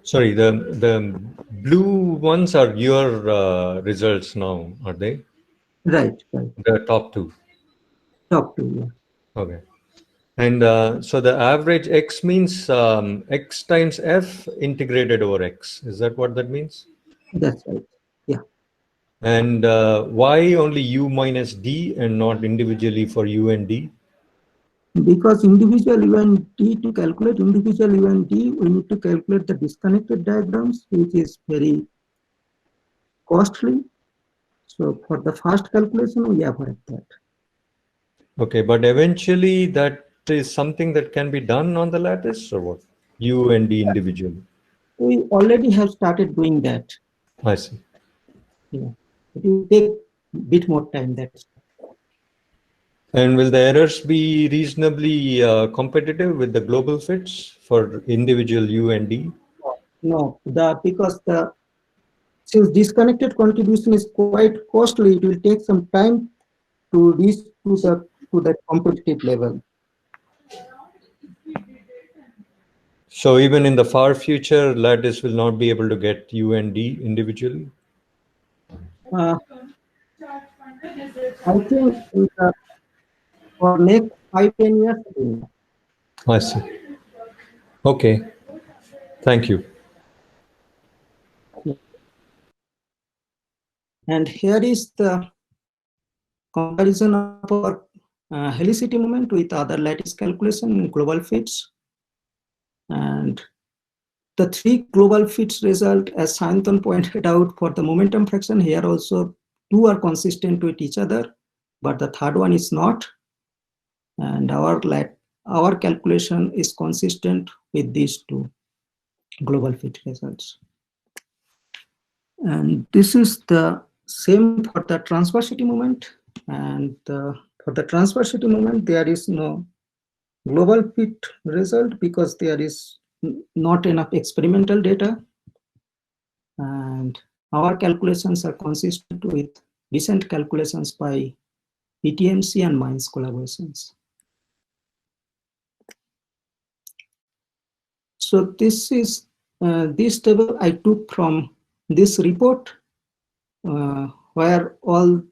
Sorry, the blue ones are your results now, are they? Right. The top 2. Top 2, yeah. Okay. And so the average X means X times F integrated over X. Is that what that means? That's right. Yeah. And why only U minus D and not individually for U and D? Because individual U and D, to calculate individual U and D, we need to calculate the disconnected diagrams, which is very costly. So for the first calculation, we avoid that. Okay, but eventually that is something that can be done on the lattice, or what? U and D individually. we already have started doing that. I see. Yeah. It will take a bit more time. That's And will the errors be reasonably competitive with the global fits for individual U and D? no, because since disconnected contribution is quite costly, it will take some time to reach to the competitive level. So even in the far future, Lattice will not be able to get U and D individually? I think for next 5-10 years. I see. Okay. Thank you. And here is the comparison of our helicity moment with other lattice calculation in global fits. And the 3 global fits result, as Sayantan pointed out, for the momentum fraction here also 2 are consistent with each other, but the third one is not. And our calculation is consistent with these 2 global fit results. And this is the same for the transversity moment. And for the transversity moment, there is no global fit result because there is not enough experimental data. And our calculations are consistent with recent calculations by ETMC and MINES collaborations. So this is this table I took from this report where all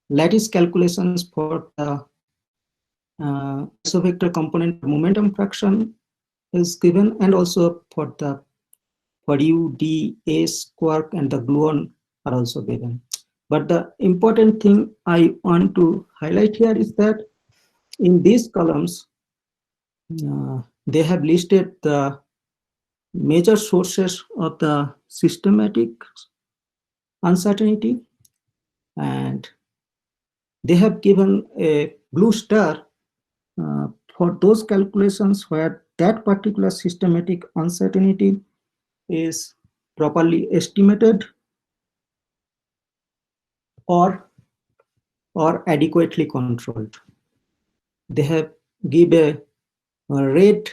lattice calculations for the isovector component momentum fraction is given, and also for U, D, S, quark, and the gluon are also given. But the important thing I want to highlight here is that in these columns, they have listed the major sources of the systematic uncertainty, and they have given a blue star for those calculations where that particular systematic uncertainty is properly estimated or adequately controlled. They have given a red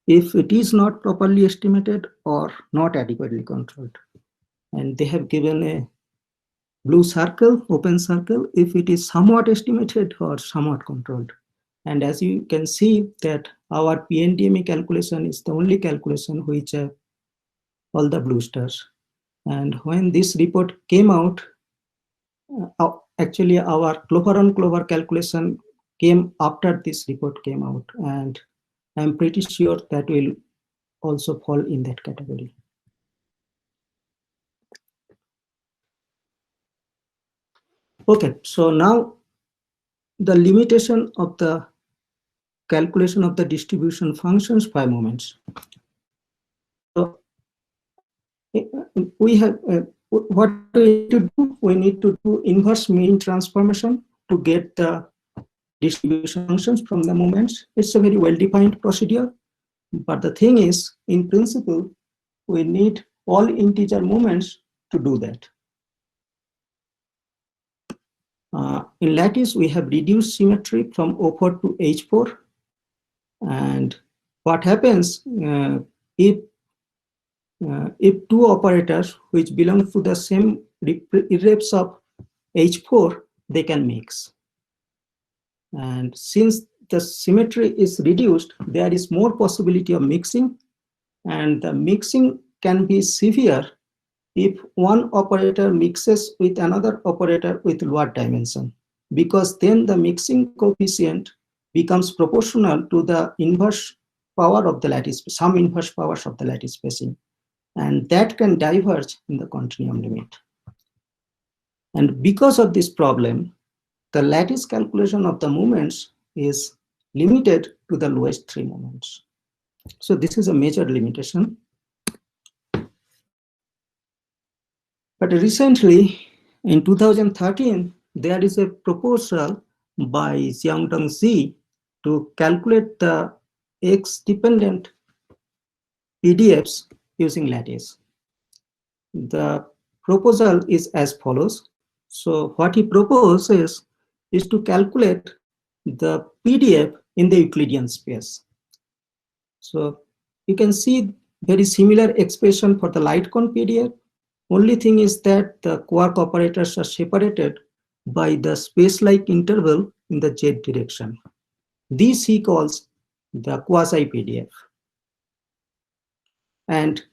if it is not properly estimated or not adequately controlled. And they have given a blue circle, open circle, if it is somewhat estimated or somewhat controlled. And as you can see that our PNDME calculation is the only calculation which have all the blue stars. And when this report came out, actually our Clover on Clover calculation came after this report came out, and I'm pretty sure that will also fall in that category. Okay, so now the limitation of the calculation of the distribution functions by moments. So we have what we need to do. We need to do inverse mean transformation to get the distribution functions from the moments. It's a very well-defined procedure, but the thing is, in principle, we need all integer moments to do that. In lattice, we have reduced symmetry from O4 to H4. And what happens if 2 operators which belong to the same irreps of H4, they can mix. And since the symmetry is reduced, there is more possibility of mixing, and the mixing can be severe if one operator mixes with another operator with lower dimension, because then the mixing coefficient becomes proportional to the inverse power of the lattice, some inverse powers of the lattice spacing, and that can diverge in the continuum limit. And because of this problem, the lattice calculation of the moments is limited to the lowest 3 moments. So this is a major limitation. But recently, in 2013, there is a proposal by Xiaodong Zi to calculate the X-dependent PDFs using lattice. The proposal is as follows. So what he proposes is to calculate the PDF in the Euclidean space. So you can see very similar expression for the light cone PDF. Only thing is that the quark operators are separated by the space-like interval in the z direction. This he calls the quasi-PDF. And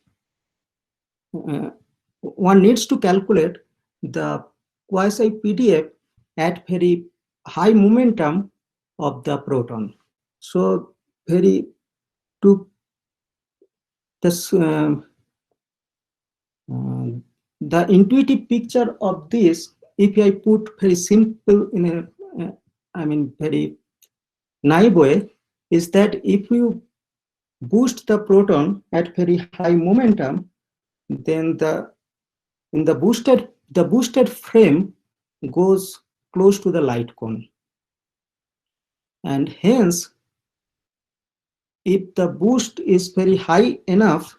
one needs to calculate the quasi-PDF at very high momentum of the proton. So very to this the intuitive picture of this, if I put very simple in a very naive way, is that if you boost the proton at very high momentum, then the boosted frame goes close to the light cone, and hence if the boost is very high enough,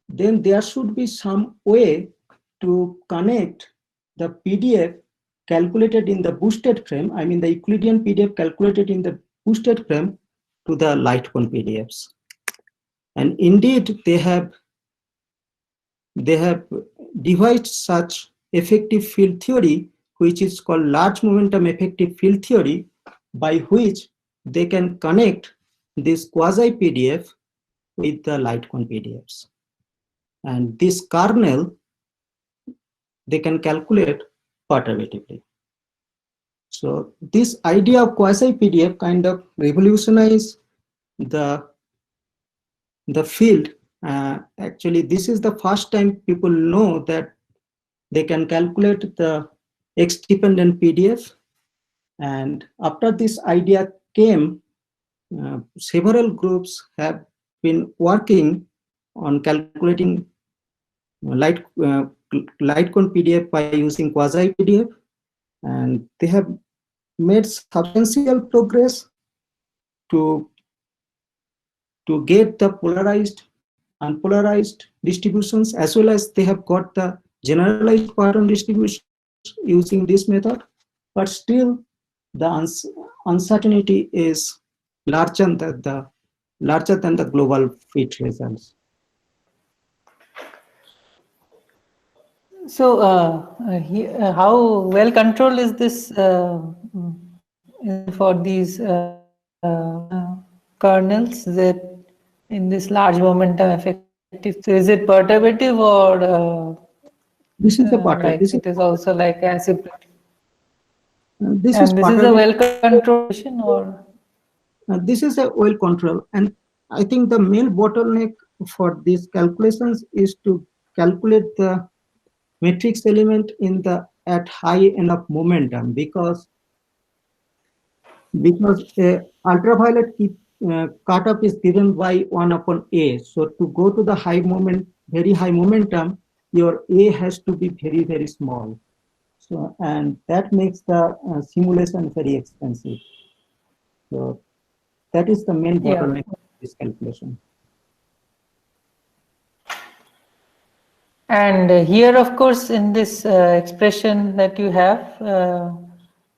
then there should be some way to connect the PDF calculated in the boosted frame, the Euclidean PDF calculated in the boosted frame, to the light cone PDFs. And indeed, they have devised such effective field theory, which is called large momentum effective field theory, by which they can connect this quasi PDF with the light cone PDFs. And this kernel they can calculate perturbatively. So this idea of quasi PDF kind of revolutionized the field. Actually, this is the first time people know that they can calculate the X-dependent PDF. And after this idea came, several groups have been working on calculating light cone PDF by using quasi PDF, and they have made substantial progress to get the polarized, unpolarized distributions, as well as they have got the generalized pattern distribution using this method. But still, the uncertainty is larger than the global fit results. So, how well controlled is this for these kernels that in this large momentum effective? So, is it perturbative or this is the pattern? Like it is also like asymptotic. This is a well-controlled or? This is a well-controlled, and I think the main bottleneck for these calculations is to calculate the matrix element at high enough momentum, because ultraviolet cutoff is given by 1/A. So to go to the very high momentum, your A has to be very, very small. So, and that makes the simulation very expensive. So that is the main bottleneck of this calculation. And here, of course, in this expression that you have,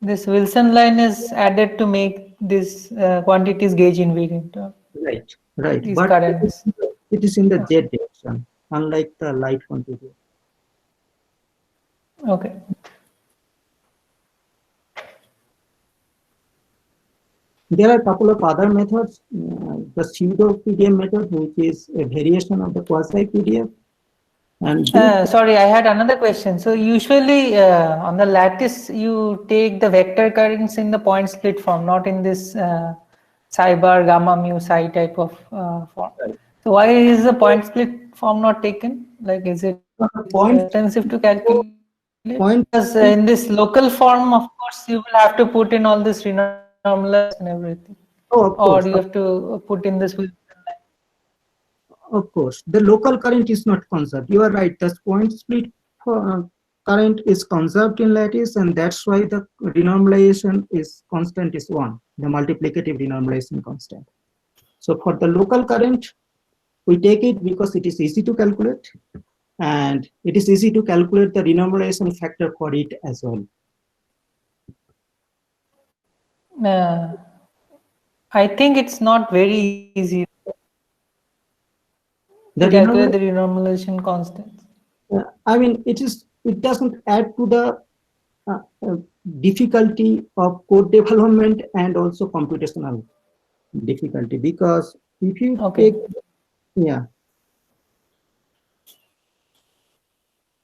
this Wilson line is added to make this quantities gauge invariant. Right. These But currents. it is in the Z direction, unlike the light quantity. Okay. There are a couple of other methods. The pseudo PDM method, which is a variation of the quasi PDF. And sorry, I had another question. So usually on the lattice, you take the vector currents in the point split form, not in this psi bar gamma mu psi type of form. Right. So why is the point split form not taken? Like, is it expensive to calculate? Because in this local form, of course, you will have to put in all this renormalization and everything. of course, or you have to put in this with. Of course, the local current is not conserved. You are right. The point split current is conserved in lattice, and that's why the renormalization is constant is 1. The multiplicative renormalization constant. So for the local current, we take it because it is easy to calculate, and it is easy to calculate the renormalization factor for it as well. I think it's not very easy The to calculate the renormalization constants. I mean, it doesn't add to the difficulty of code development and also computational difficulty, because if you Okay. take, yeah,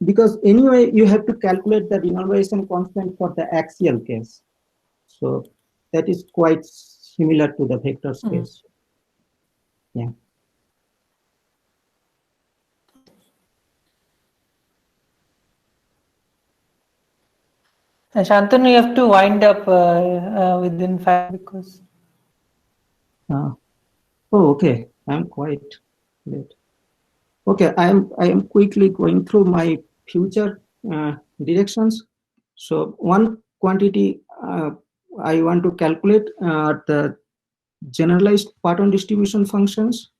because anyway you have to calculate the renormalization constant for the axial case, so that is quite similar to the vector space. Yeah. Shantanu, you have to wind up within 5 because. Oh, okay. I'm quite late. Okay, I am quickly going through my future directions. So one quantity I want to calculate the generalized Parton distribution functions,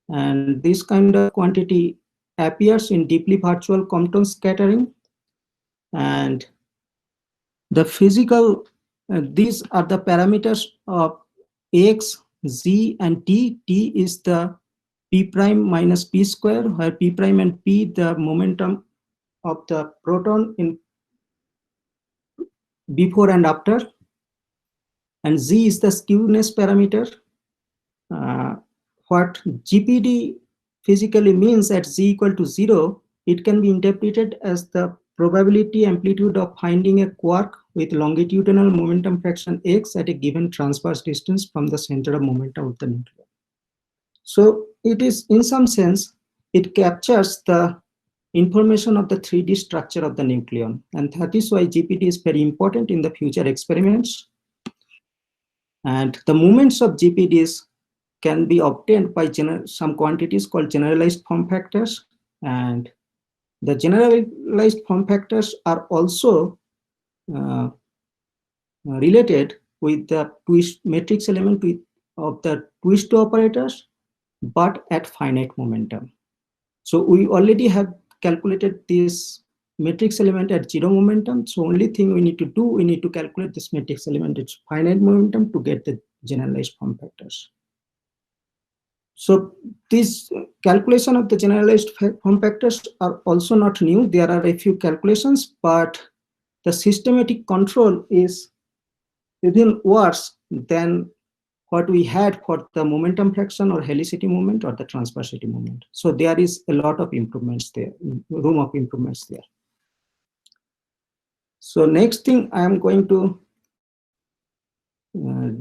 and this kind of quantity appears in deeply virtual Compton scattering, and the physical these are the parameters of x, z, and t. T is the p prime minus p square, where p prime and p the momentum of the proton in before and after, and z is the skewness parameter. What GPD physically means at z equal to 0, it can be interpreted as the probability amplitude of finding a quark with longitudinal momentum fraction x at a given transverse distance from the center of momentum of the nucleus. So it is, in some sense, it captures the information of the 3D structure of the nucleon, and that is why GPD is very important in the future experiments. And the moments of GPDs can be obtained by some quantities called generalized form factors, and the generalized form factors are also related with the twist matrix element of the twist operators, but at finite momentum. So we already have calculated this matrix element at 0 momentum. So only thing we need to do, we need to calculate this matrix element at finite momentum to get the generalized form factors. So this calculation of the generalized form factors are also not new. There are a few calculations, but the systematic control is even worse than what we had for the momentum fraction or helicity moment or the transversity moment. So there is a lot of improvements there, room of improvements there. So next thing I am going to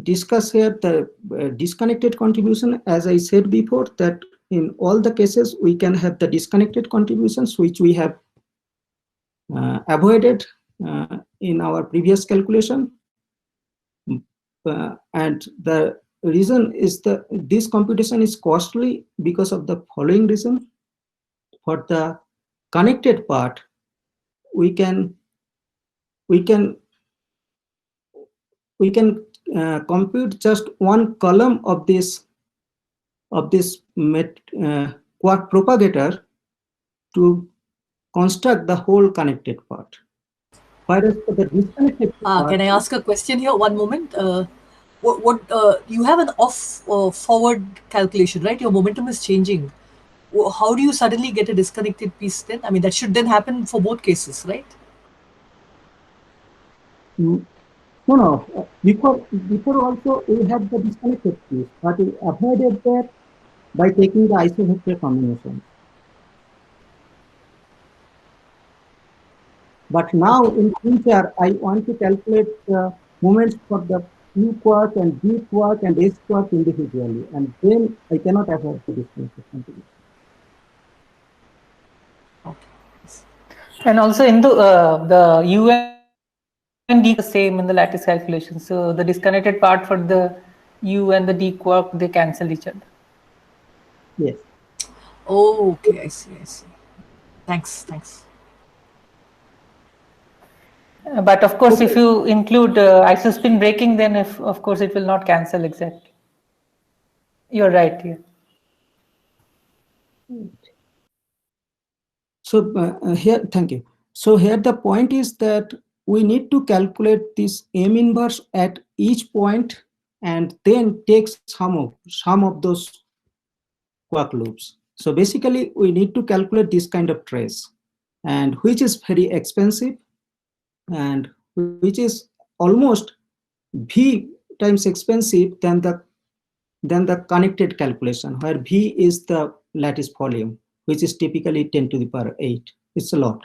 discuss here the disconnected contribution. As I said before, that in all the cases we can have the disconnected contributions, which we have avoided in our previous calculation. And the reason is that this computation is costly because of the following reason. For the connected part, we can compute just one column of this quark propagator to construct the whole connected part. Whereas for the disconnected part, can I ask a question here? One moment. You have an forward calculation, right? Your momentum is changing. How do you suddenly get a disconnected piece then? I mean, that should then happen for both cases, right? No. Before also we had the disconnected piece, but we avoided that by taking the isovector combination. But now in future, I want to calculate the moments for the Q quark and D quark and S quark individually, and then I cannot avoid the disconnected. And also in the U and D are the same in the lattice calculation. So the disconnected part for the U and the D quark, they cancel each other. Yes. Oh, okay. I see. Thanks. But of course, if you include isospin breaking, then of course it will not cancel exactly. You're right here. So here, thank you. So here the point is that we need to calculate this M inverse at each point and then take some of those quark loops. So basically we need to calculate this kind of trace, and which is very expensive and which is almost V times expensive than the connected calculation, where V is the lattice volume, which is typically 10 to the power 8. It's a lot.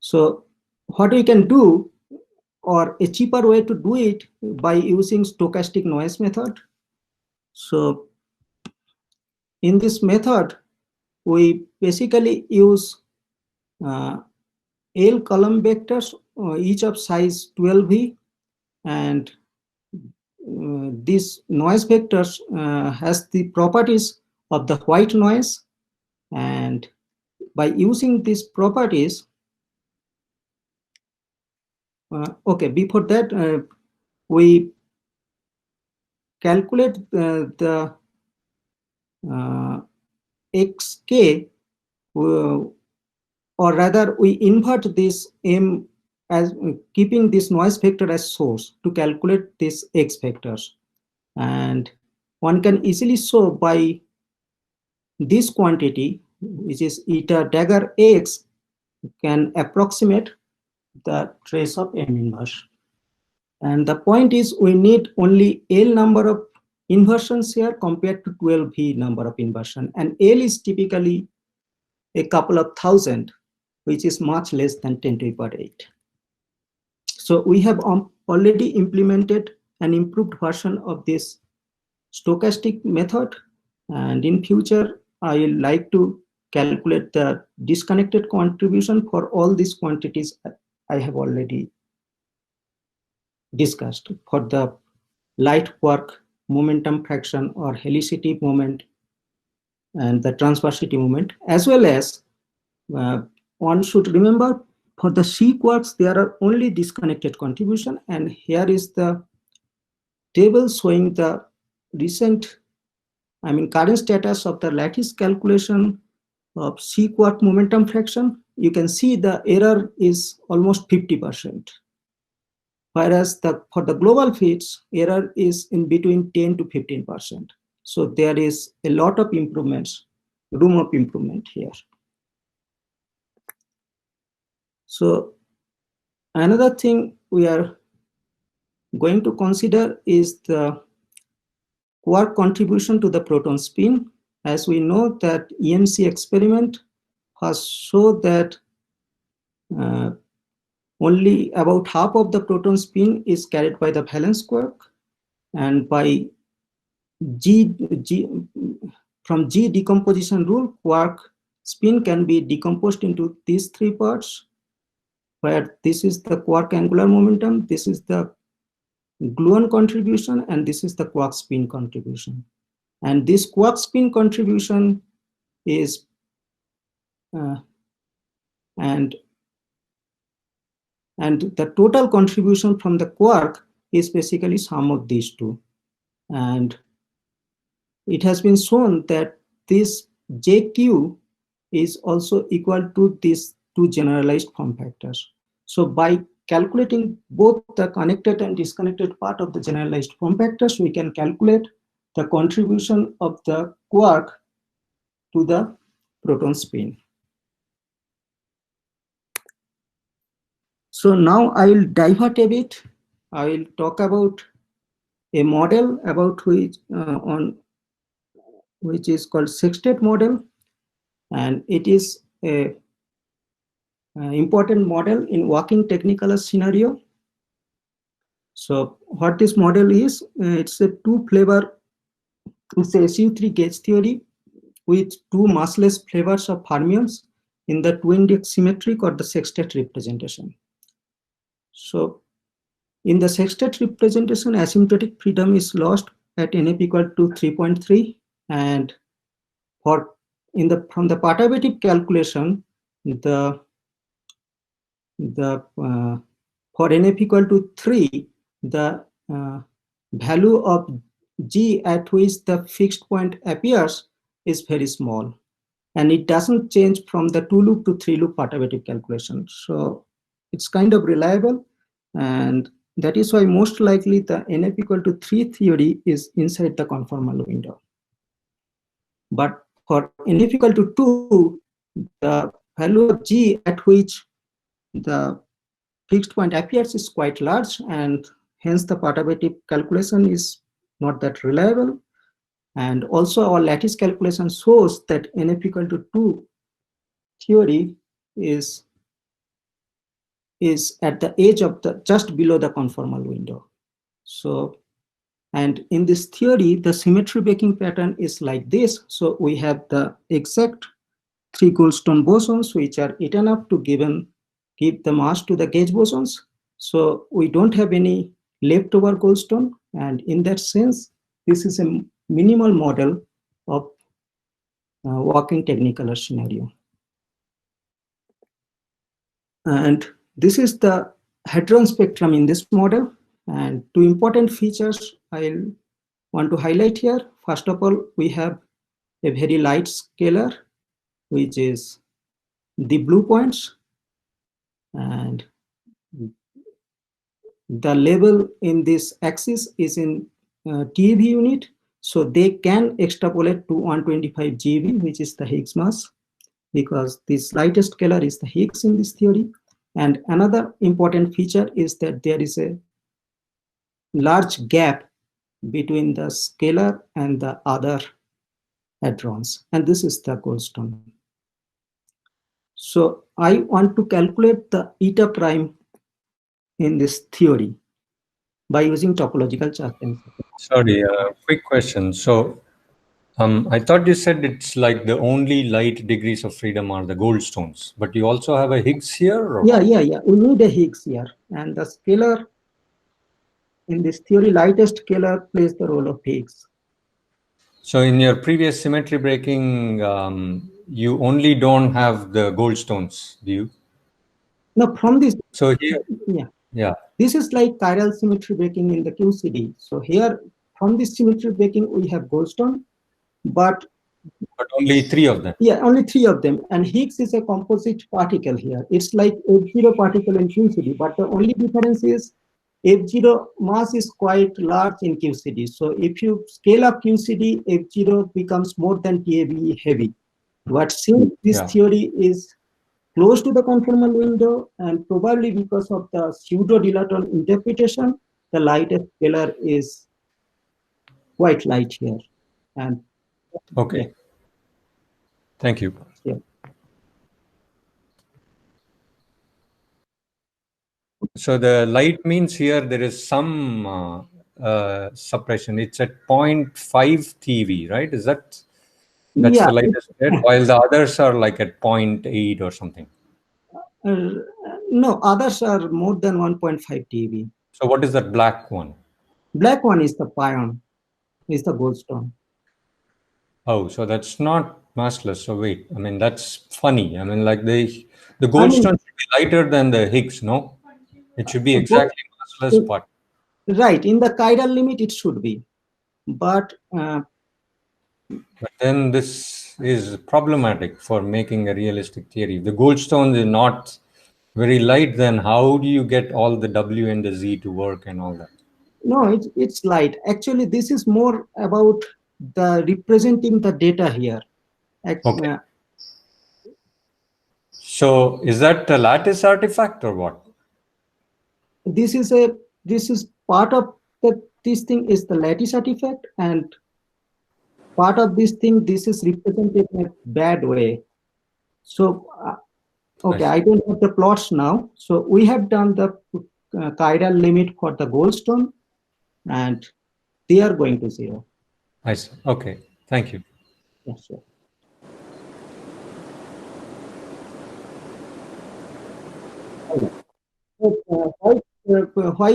So what we can do, or a cheaper way to do it, by using stochastic noise method. So in this method, we basically use L column vectors, each of size 12V, and these noise vectors has the properties of the white noise, and by using these properties, okay, before that we calculate the xk, or rather we invert this M as keeping this noise vector as source to calculate this x vectors. And one can easily show by this quantity, which is eta dagger x, can approximate the trace of M inverse. And the point is we need only L number of inversions here compared to 12V number of inversion, and L is typically a couple of thousand, which is much less than 10 to the power 8. So we have already implemented an improved version of this stochastic method, and in future I will like to calculate the disconnected contribution for all these quantities I have already discussed, for the light quark momentum fraction or helicity moment and the transversity moment, as well as one should remember for the C quarks there are only disconnected contribution, and here is the table showing the recent, current status of the lattice calculation of C quark momentum fraction. You can see the error is almost 50%, whereas for the global fits, error is in between 10 to 15%. So there is a lot of improvements, room of improvement here. So another thing we are going to consider is the quark contribution to the proton spin. As we know that EMC experiment has shown that only about half of the proton spin is carried by the valence quark, and by from G decomposition rule, quark spin can be decomposed into these three parts, where this is the quark angular momentum, this is the gluon contribution, and this is the quark spin contribution. And this quark spin contribution is and the total contribution from the quark is basically sum of these two. And it has been shown that this JQ is also equal to these two generalized form factors. So by calculating both the connected and disconnected part of the generalized form factors, we can calculate the contribution of the quark to the proton spin. So now I will divert a bit. I will talk about a model about which is called sextet model, and it is a important model in working technicolor scenario. So what this model is, it's a two-flavor, it's a SU3 gauge theory with two massless flavors of fermions in the two-index symmetric or the sextet representation. So in the sextet representation, asymptotic freedom is lost at NF equal to 3.3, and from the perturbative calculation, for NF equal to 3, the value of G at which the fixed point appears is very small. and it doesn't change from the 2-loop to 3-loop perturbative calculation. So it's kind of reliable, and that is why most likely the NF equal to 3 theory is inside the conformal window. But for NF equal to 2, the value of G at which the fixed point appears is quite large, and hence the perturbative calculation is not that reliable. And also our lattice calculation shows that NF equal to 2 theory is at the edge of the just below the conformal window. So, and in this theory, the symmetry breaking pattern is like this. So we have the exact 3 Goldstone bosons which are eaten up to give the mass to the gauge bosons. So we don't have any leftover Goldstone, and in that sense, this is a minimal model of working Technicolor scenario. And this is the hadron spectrum in this model, and 2 important features I want to highlight here. First of all, we have a very light scalar, which is the blue points, and the level in this axis is in TeV unit, so they can extrapolate to 125 GeV, which is the Higgs mass, because this lightest scalar is the Higgs in this theory. And another important feature is that there is a large gap between the scalar and the other hadrons, and this is the Goldstone. So I want to calculate the eta prime in this theory by using topological charge density. Sorry, quick question. So I thought you said it's like the only light degrees of freedom are the Goldstones, but you also have a Higgs here? Or? Yeah. We need a Higgs here, and the scalar in this theory, lightest scalar plays the role of Higgs. So in your previous symmetry breaking, you only don't have the Goldstones, do you? Now from this, So here, yeah, this is like chiral symmetry breaking in the QCD. So here from this symmetry breaking, we have Goldstone, but only 3 of them. Yeah, only 3 of them. And Higgs is a composite particle here. It's like F0 particle in QCD, but the only difference is F0 mass is quite large in QCD. So if you scale up QCD, F0 becomes more than TeV heavy. But since this theory is close to the conformal window, and probably because of the pseudo-dilaton interpretation, the lightest scalar is quite light here. And okay. Thank you. Yeah. So the light means here there is some suppression. It's at 0.5 TeV, right? Is that's the lightest bit, while the others are like at 0.8 or something? No, others are more than 1.5 TeV. So what is that black one? Black one is the pion, is the Goldstone. Oh, so that's not massless. So wait, I mean, that's funny. I mean, like the Goldstone should be lighter than the Higgs, no? It should be exactly massless part. Right, in the chiral limit it should be. But then this is problematic for making a realistic theory. If the Goldstone is not very light, then how do you get all the W and the Z to work and all that? No, it's light. Actually, this is more about the representing the data here. Okay. So is that a lattice artifact or what? This is part of this thing is the lattice artifact, and part of this thing, this is represented in a bad way. So, okay, I don't have the plots now. So we have done the chiral limit for the Goldstone, and they are going to 0. I see. Okay, thank you. Yes, sir. Why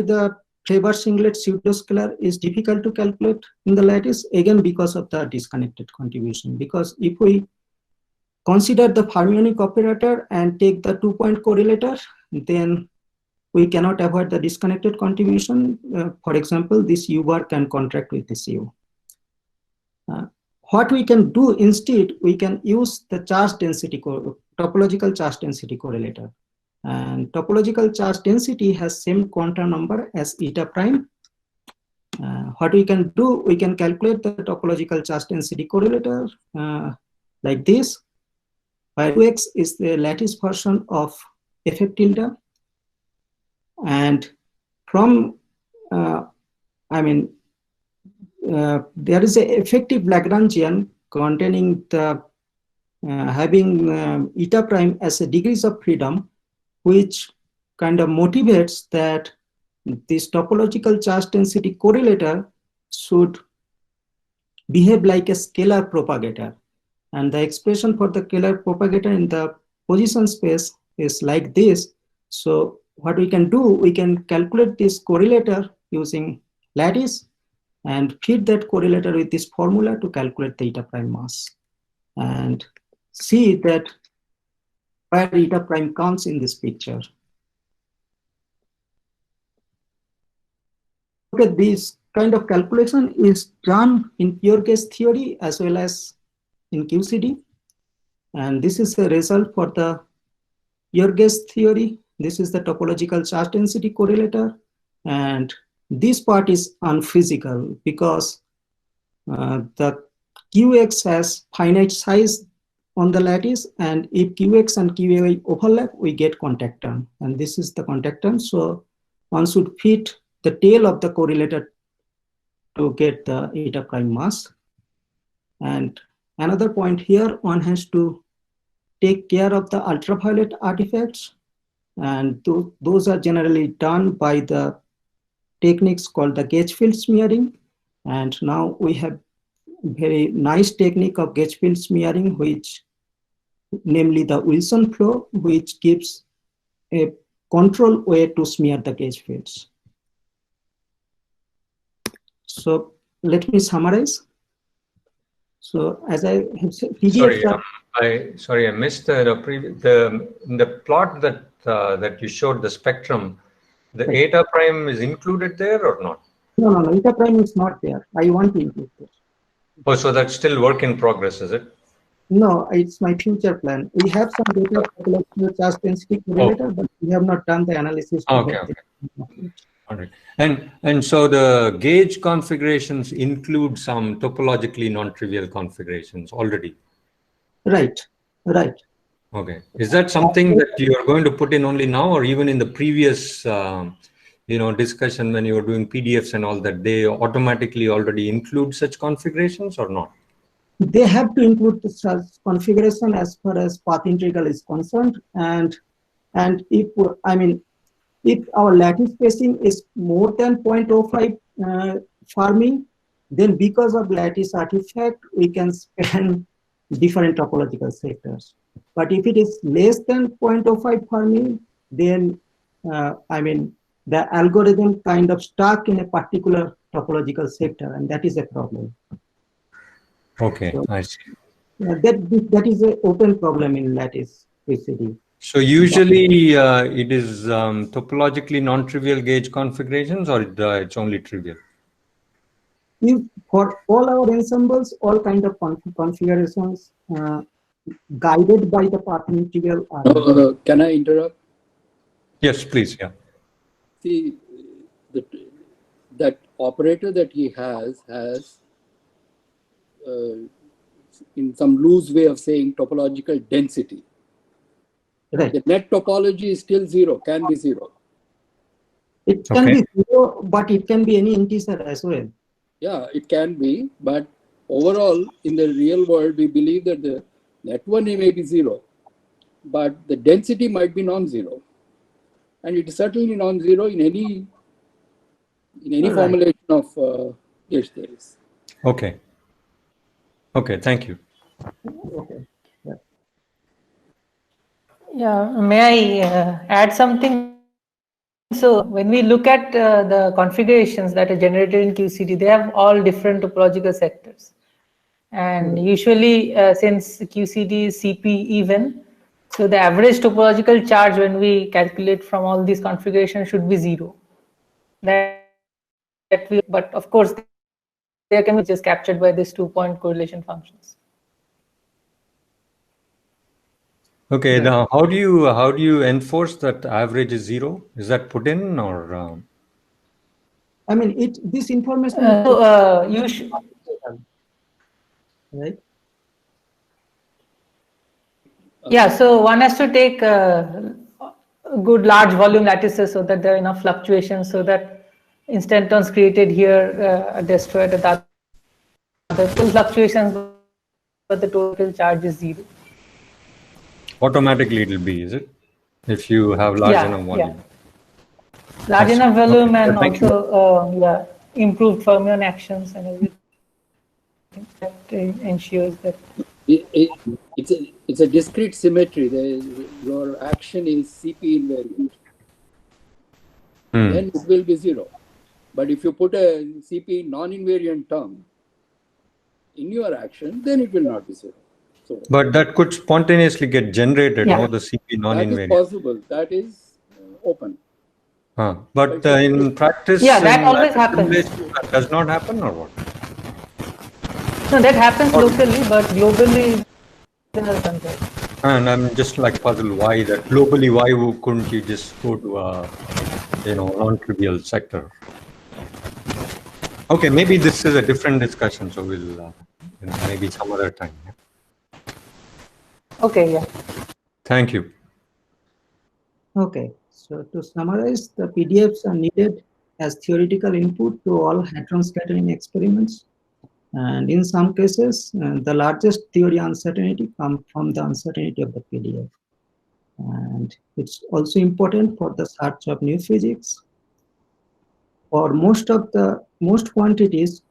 the Kleber singlet pseudoscalar is difficult to calculate in the lattice? Again, because of the disconnected contribution. Because if we consider the fermionic operator and take the 2-point correlator, then we cannot avoid the disconnected contribution. For example, this U bar can contract with this U. what we can do instead, we can use the charge density, topological charge density correlator. And topological charge density has same quantum number as eta prime. What we can do, we can calculate the topological charge density correlator like this, where x is the lattice version of ff tilde. And from, there is an effective Lagrangian containing the having eta prime as a degrees of freedom, which kind of motivates that this topological charge density correlator should behave like a scalar propagator. And the expression for the scalar propagator in the position space is like this. So what we can do, we can calculate this correlator using lattice and feed that correlator with this formula to calculate the eta prime mass, and see that where eta prime comes in this picture. Okay, this kind of calculation is done in pure gauge theory as well as in QCD. And this is the result for the pure gauge theory. This is the topological charge density correlator. And this part is unphysical because the Qx has finite size on the lattice, and if Qx and Qa overlap, we get contact term. And this is the contact term. So one should fit the tail of the correlator to get the eta prime mass. And another point here, one has to take care of the ultraviolet artifacts, and those are generally done by the techniques called the gauge field smearing. And now we have very nice technique of gauge field smearing, which namely the Wilson flow, which gives a control way to smear the gauge fields. So let me summarize. So as I have said, sorry, I missed in the plot that that you showed the spectrum. The Right. eta prime is included there or not? No, eta prime is not there. I want to include this. Oh, so that's still work in progress, is it? No, it's my future plan. We have some data for charge density correlator, but we have not done the analysis. Okay, okay. All right. And so the gauge configurations include some topologically non-trivial configurations already. Right, right. Okay. Is that something that you are going to put in only now, or even in the previous, discussion when you were doing PDFs and all that, they automatically already include such configurations or not? They have to include the such configuration as far as path integral is concerned, and if if our lattice spacing is more than 0.05 Fermi, then because of lattice artifact, we can span different topological sectors. But if it is less than 0.05 Fermi, then the algorithm kind of stuck in a particular topological sector, and that is a problem. Okay, So, I see. that is an open problem in lattice QCD. So usually it is topologically non-trivial gauge configurations, or it's only trivial? For all our ensembles, all kind of configurations guided by the path integral are. Can I interrupt? Yes, please. Yeah. See, that operator that he has in some loose way of saying topological density. Right. The net topology is still zero, can be zero. It can be zero, but it can be any integer as well. Yeah, it can be, but overall in the real world, we believe that the net one may be zero, but the density might be non-zero. And it is certainly non-zero in any formulation of gauge theories. Okay. Okay, thank you. Okay. Yeah, may I add something? So when we look at the configurations that are generated in QCD, they have all different topological sectors. And usually since QCD is CP even, so the average topological charge when we calculate from all these configurations should be zero. But of course, there can be just captured by these 2-point correlation functions. Okay, now how do you enforce that average is 0? Is that put in or? I mean, this information You should. right? Yeah, so one has to take good large volume lattices so that there are enough fluctuations so that instantons created here are destroyed at the other full fluctuations, but the total charge is 0. Automatically it will be, is it? If you have large enough volume. Large enough volume and Thank you. also improved fermion actions and everything that ensures that. It's a discrete symmetry. Your action is CP invariant. Then it will be 0. But if you put a CP non-invariant term in your action, then it will not be 0. So, but that could spontaneously get generated, Yeah. no? The CP non-invariant. that is possible. That is open. But in practice, Yeah, that in always happens. simulation, that does not happen or what? No, that happens locally, but globally, there are controls. And I'm just like puzzled why that globally. Why couldn't you just go to a non-trivial sector? Okay, maybe this is a different discussion, so we'll maybe some other time. Yeah. Okay, yeah. Thank you. Okay, so to summarize, the PDFs are needed as theoretical input to all hadron scattering experiments. And in some cases, the largest theory uncertainty comes from the uncertainty of the PDF. And it's also important for the search of new physics. For most quantities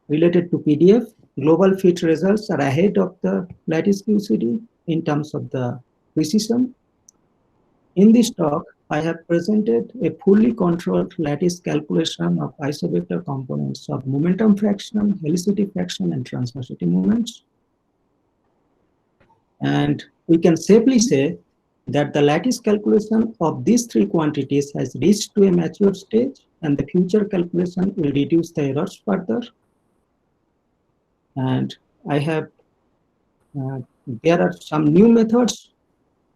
related to PDF, global fit results are ahead of the lattice QCD in terms of the precision. In this talk, I have presented a fully controlled lattice calculation of isobector components of momentum fraction, helicity fraction, and transversity moments. And we can safely say that the lattice calculation of these 3 quantities has reached to a mature stage, and the future calculation will reduce the errors further. And I have, there are some new methods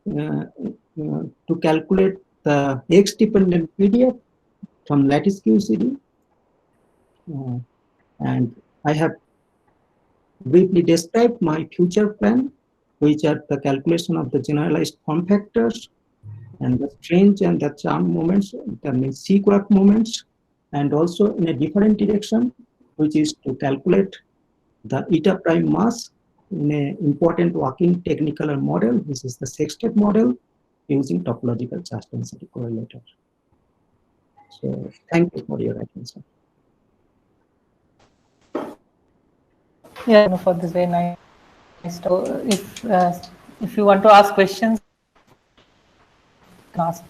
to calculate the X-dependent PDF from lattice QCD. And I have briefly described my future plan, which are the calculation of the generalized form factors and the strange and the charm moments, that means C-quark moments, and also in a different direction, which is to calculate the eta prime mass in an important working technical model, which is the sextet model, using topological charge density correlator. So thank you for your attention. Yeah, for this very nice. So if you want to ask questions, ask.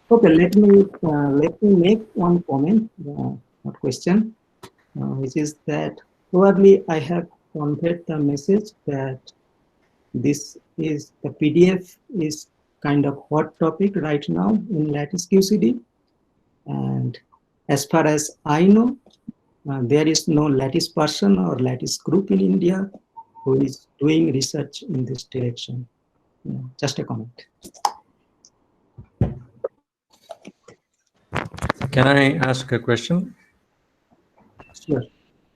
Okay, let me make one comment, or question, which is that probably I have conveyed the message that this is the PDF is kind of hot topic right now in lattice QCD, and as far as I know, there is no lattice person or lattice group in India who is doing research in this direction. Yeah, just a comment. Can I ask a question? Sure.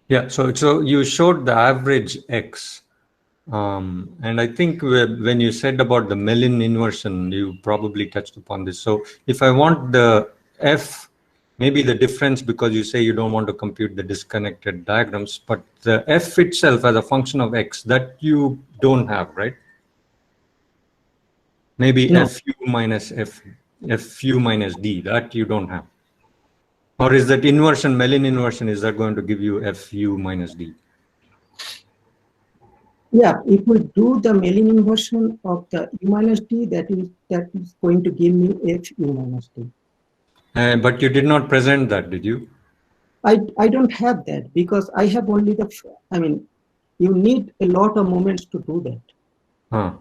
Yeah, so you showed the average X. And I think when you said about the Mellin inversion, you probably touched upon this. So if I want the F, maybe the difference, because you say you don't want to compute the disconnected diagrams, but the F itself as a function of X, that you don't have, right? Maybe No. FU minus FU minus D, that you don't have. Or is that inversion, Mellin inversion, is that going to give you FU minus D? Yeah, if we do the Mellin inversion of the U minus D, that is going to give me FU minus D. But you did not present that, did you? I don't have that because I have only the, I mean, you need a lot of moments to do that. Huh.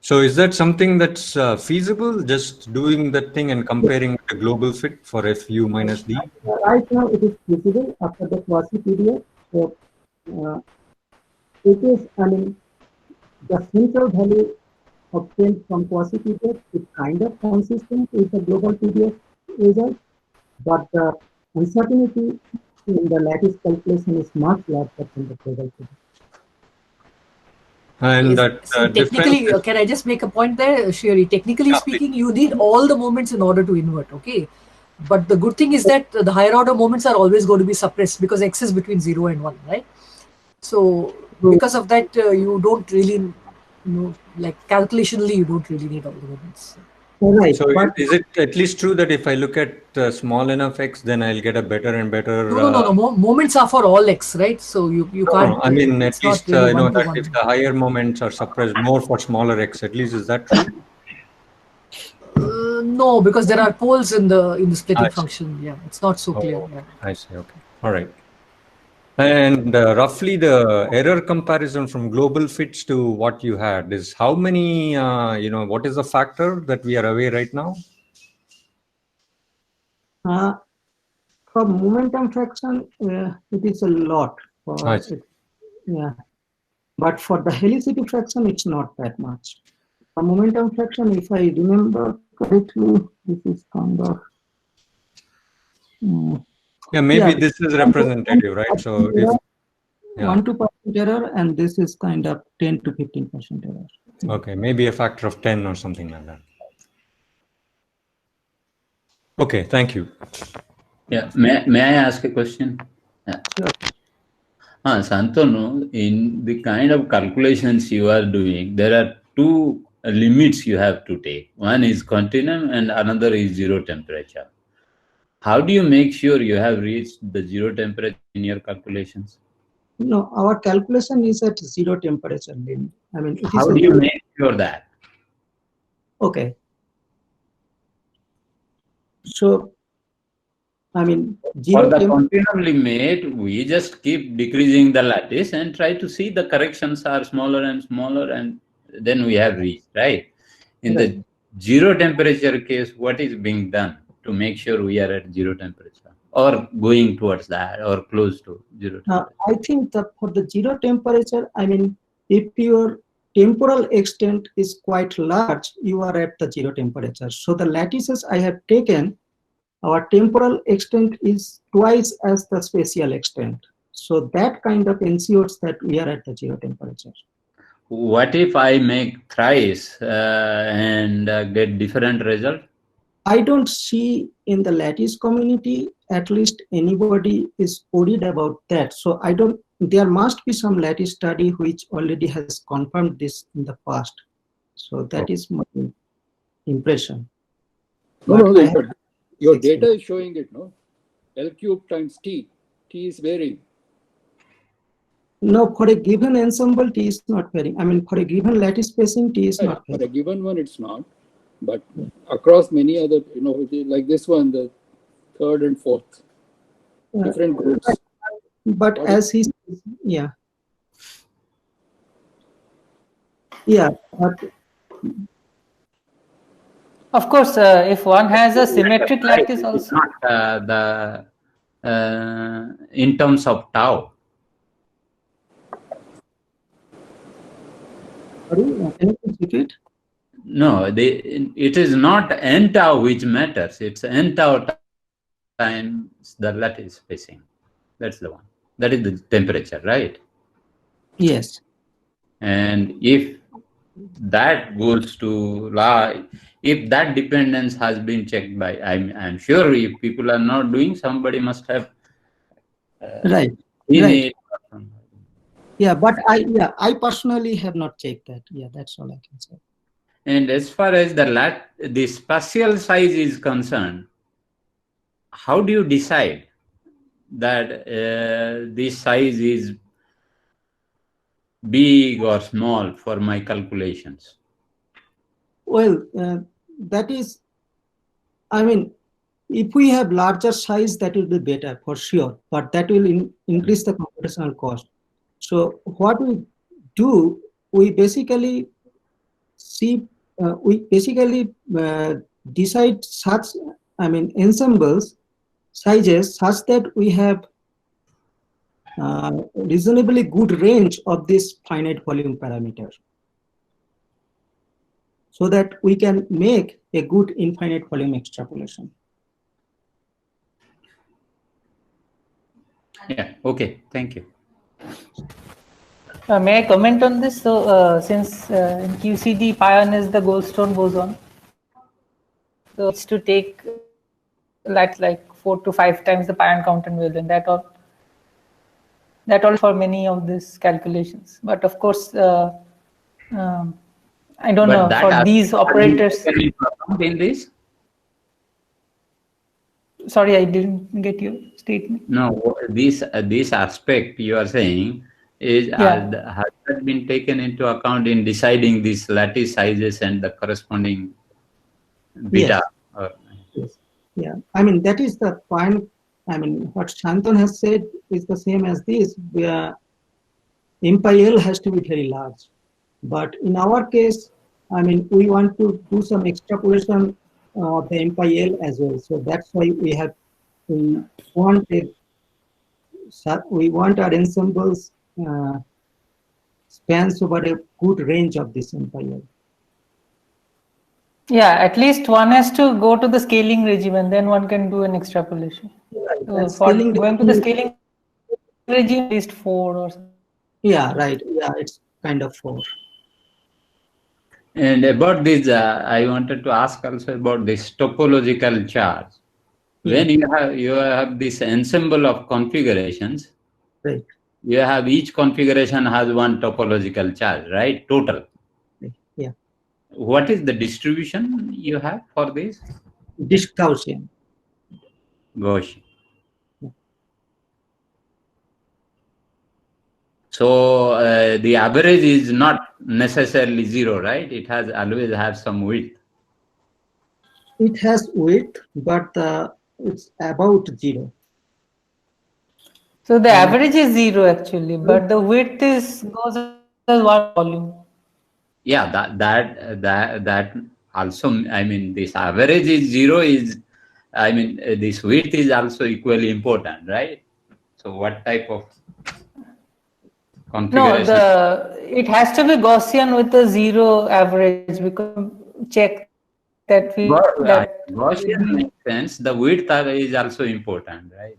So is that something that's feasible, just doing that thing and comparing the global fit for FU minus D? Right now, it is feasible after the quasi period. So, it is, I mean, the central value obtained from quasi period is kind of consistent with the global period result, but the uncertainty in the lattice calculation is much larger than the global period. And Yes. that See, difference technically, is- can I just make a point there, Shiri? Technically Yeah, speaking, you need all the moments in order to invert, okay? But the good thing is that the higher order moments are always going to be suppressed because x is between 0 and 1, right? So because of that, you don't really know, like calculationally, you don't really need all the moments. Right, So but is it at least true that if I look at small enough x, then I'll get a better and better? No. Moments are for all x, right? So you No, can't. I mean, It's at not least, really you know, one to that one. if the higher moments are suppressed more for smaller x, at least is that true? No, because there are poles in the splitting I see. function. Yeah, it's not so clear. Oh, Yeah. I see. Okay. All right. And roughly the error comparison from global fits to what you had is how many, you know, what is the factor that we are away right now? for momentum fraction, it is a lot. I see. Yeah, but for the helicity fraction, it's not that much. For momentum fraction, if I remember correctly, this is kind of Yeah, maybe yeah, this is representative, right? So if, yeah, 1 to 2% error, and this is kind of 10 to 15% error. okay, maybe a factor of 10 or something like that. Okay, thank you. Yeah, may I ask a question? Yeah. Sure. Santanu, in the kind of calculations you are doing, there are two limits you have to take. One is continuum and another is zero temperature. How do you make sure you have reached the zero temperature in your calculations? No, our calculation is at zero temperature limit. I mean, it How is do you make sure that? okay. So, I mean, For zero the temp continuum limit, we just keep decreasing the lattice and try to see the corrections are smaller and smaller, and then we have reached, right? In Right. the zero temperature case, what is being done to make sure we are at zero temperature or going towards that or close to zero temperature? I think that for the zero temperature, I mean, if your temporal extent is quite large, you are at the zero temperature. So the lattices I have taken, our temporal extent is twice as the spatial extent. So that kind of ensures that we are at the zero temperature. What if I make thrice and get different result? I don't see in the lattice community, at least anybody is worried about that. So I don't, there must be some lattice study which already has confirmed this in the past. So that is my impression. No, But I have your data is showing it, no? L cube times T. T is varying. no, for a given ensemble, T is not varying. I mean, for a given lattice spacing, T is not For a varying. given one, it's not. But across many other, you know, like this one, the third and fourth, different groups. But What as he says, yeah. Yeah, but Of course, if one has a symmetric lattice It's also. not in terms of tau. sorry, can you please repeat? No, it is not n tau which matters. It's n tau times the lattice spacing. That's the one. That is the temperature, right? Yes. And if that goes to if that dependence has been checked by, I'm sure if people are not doing, somebody must have Right. seen Right. it. Yeah, but I personally have not checked that. Yeah, that's all I can say. And as far as the spatial size is concerned, how do you decide that this size is big or small for my calculations? Well, that is, I mean, if we have larger size, that will be better for sure, but that will increase the computational cost. So what we do, we basically see, we basically decide such, ensembles sizes such that we have reasonably good range of this finite volume parameter, so that we can make a good infinite volume extrapolation. Yeah, okay, thank you. May I comment on this? So, since in QCD, pion is the Goldstone boson, so it's to take like 4 to 5 times the pion count and wavelength. That all for many of these calculations. But of course, I don't know, for these operators. In this? Sorry, I didn't get your statement. No, this aspect you are saying is has that been taken into account in deciding these lattice sizes and the corresponding beta? Yes. Yeah, that is the point. What Shantanu has said is the same as this, where MPL has to be very large. But in our case, we want to do some extrapolation of the MPL as well. So that's why we want our ensembles spans over a good range of this MPL. Yeah, at least one has to go to the scaling regime, and then one can do an extrapolation. Right. So for going to the scaling regime, at least 4 or something. Yeah, right. Yeah, it's kind of 4. And about this, I wanted to ask also about this topological charge. When you have this ensemble of configurations, right? You have each configuration has one topological charge, right? Total. Yeah. What is the distribution you have for this? Gaussian. Gaussian. So the average is not necessarily 0, right? It has always have some width. It has width, but it's about 0. So the average is 0 actually, but the width goes as one volume. Yeah, that also, this average is 0 is, this width is also equally important, right? So what type of configuration? No, it has to be Gaussian with a 0 average, because check that Gaussian makes sense. The width is also important, right?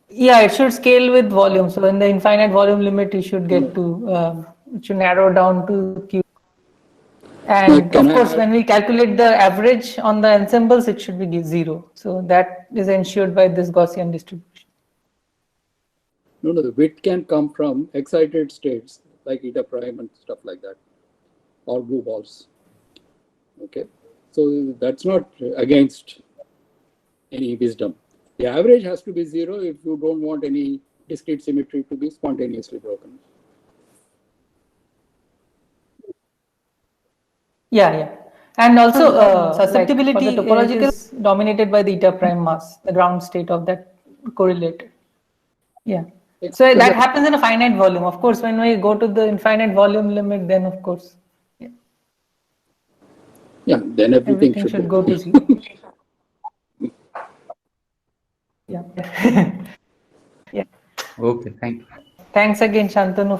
Yeah, it should scale with volume. So in the infinite volume limit, you should get to, it should narrow down to Q. And of course, when we calculate the average on the ensembles, it should be 0. So that is ensured by this Gaussian distribution. No, the width can come from excited states like eta prime and stuff like that, or blue balls. Okay, so that's not against any wisdom. The average has to be 0 if you don't want any discrete symmetry to be spontaneously broken. Yeah. And also susceptibility for the topological is dominated by the eta prime mass, the ground state of that correlator. Yeah. So that happens in a finite volume. Of course, when we go to the infinite volume limit, then of course. Yeah, then everything should go to 0. Yeah. Okay, thank you. Thanks again, Shantanu.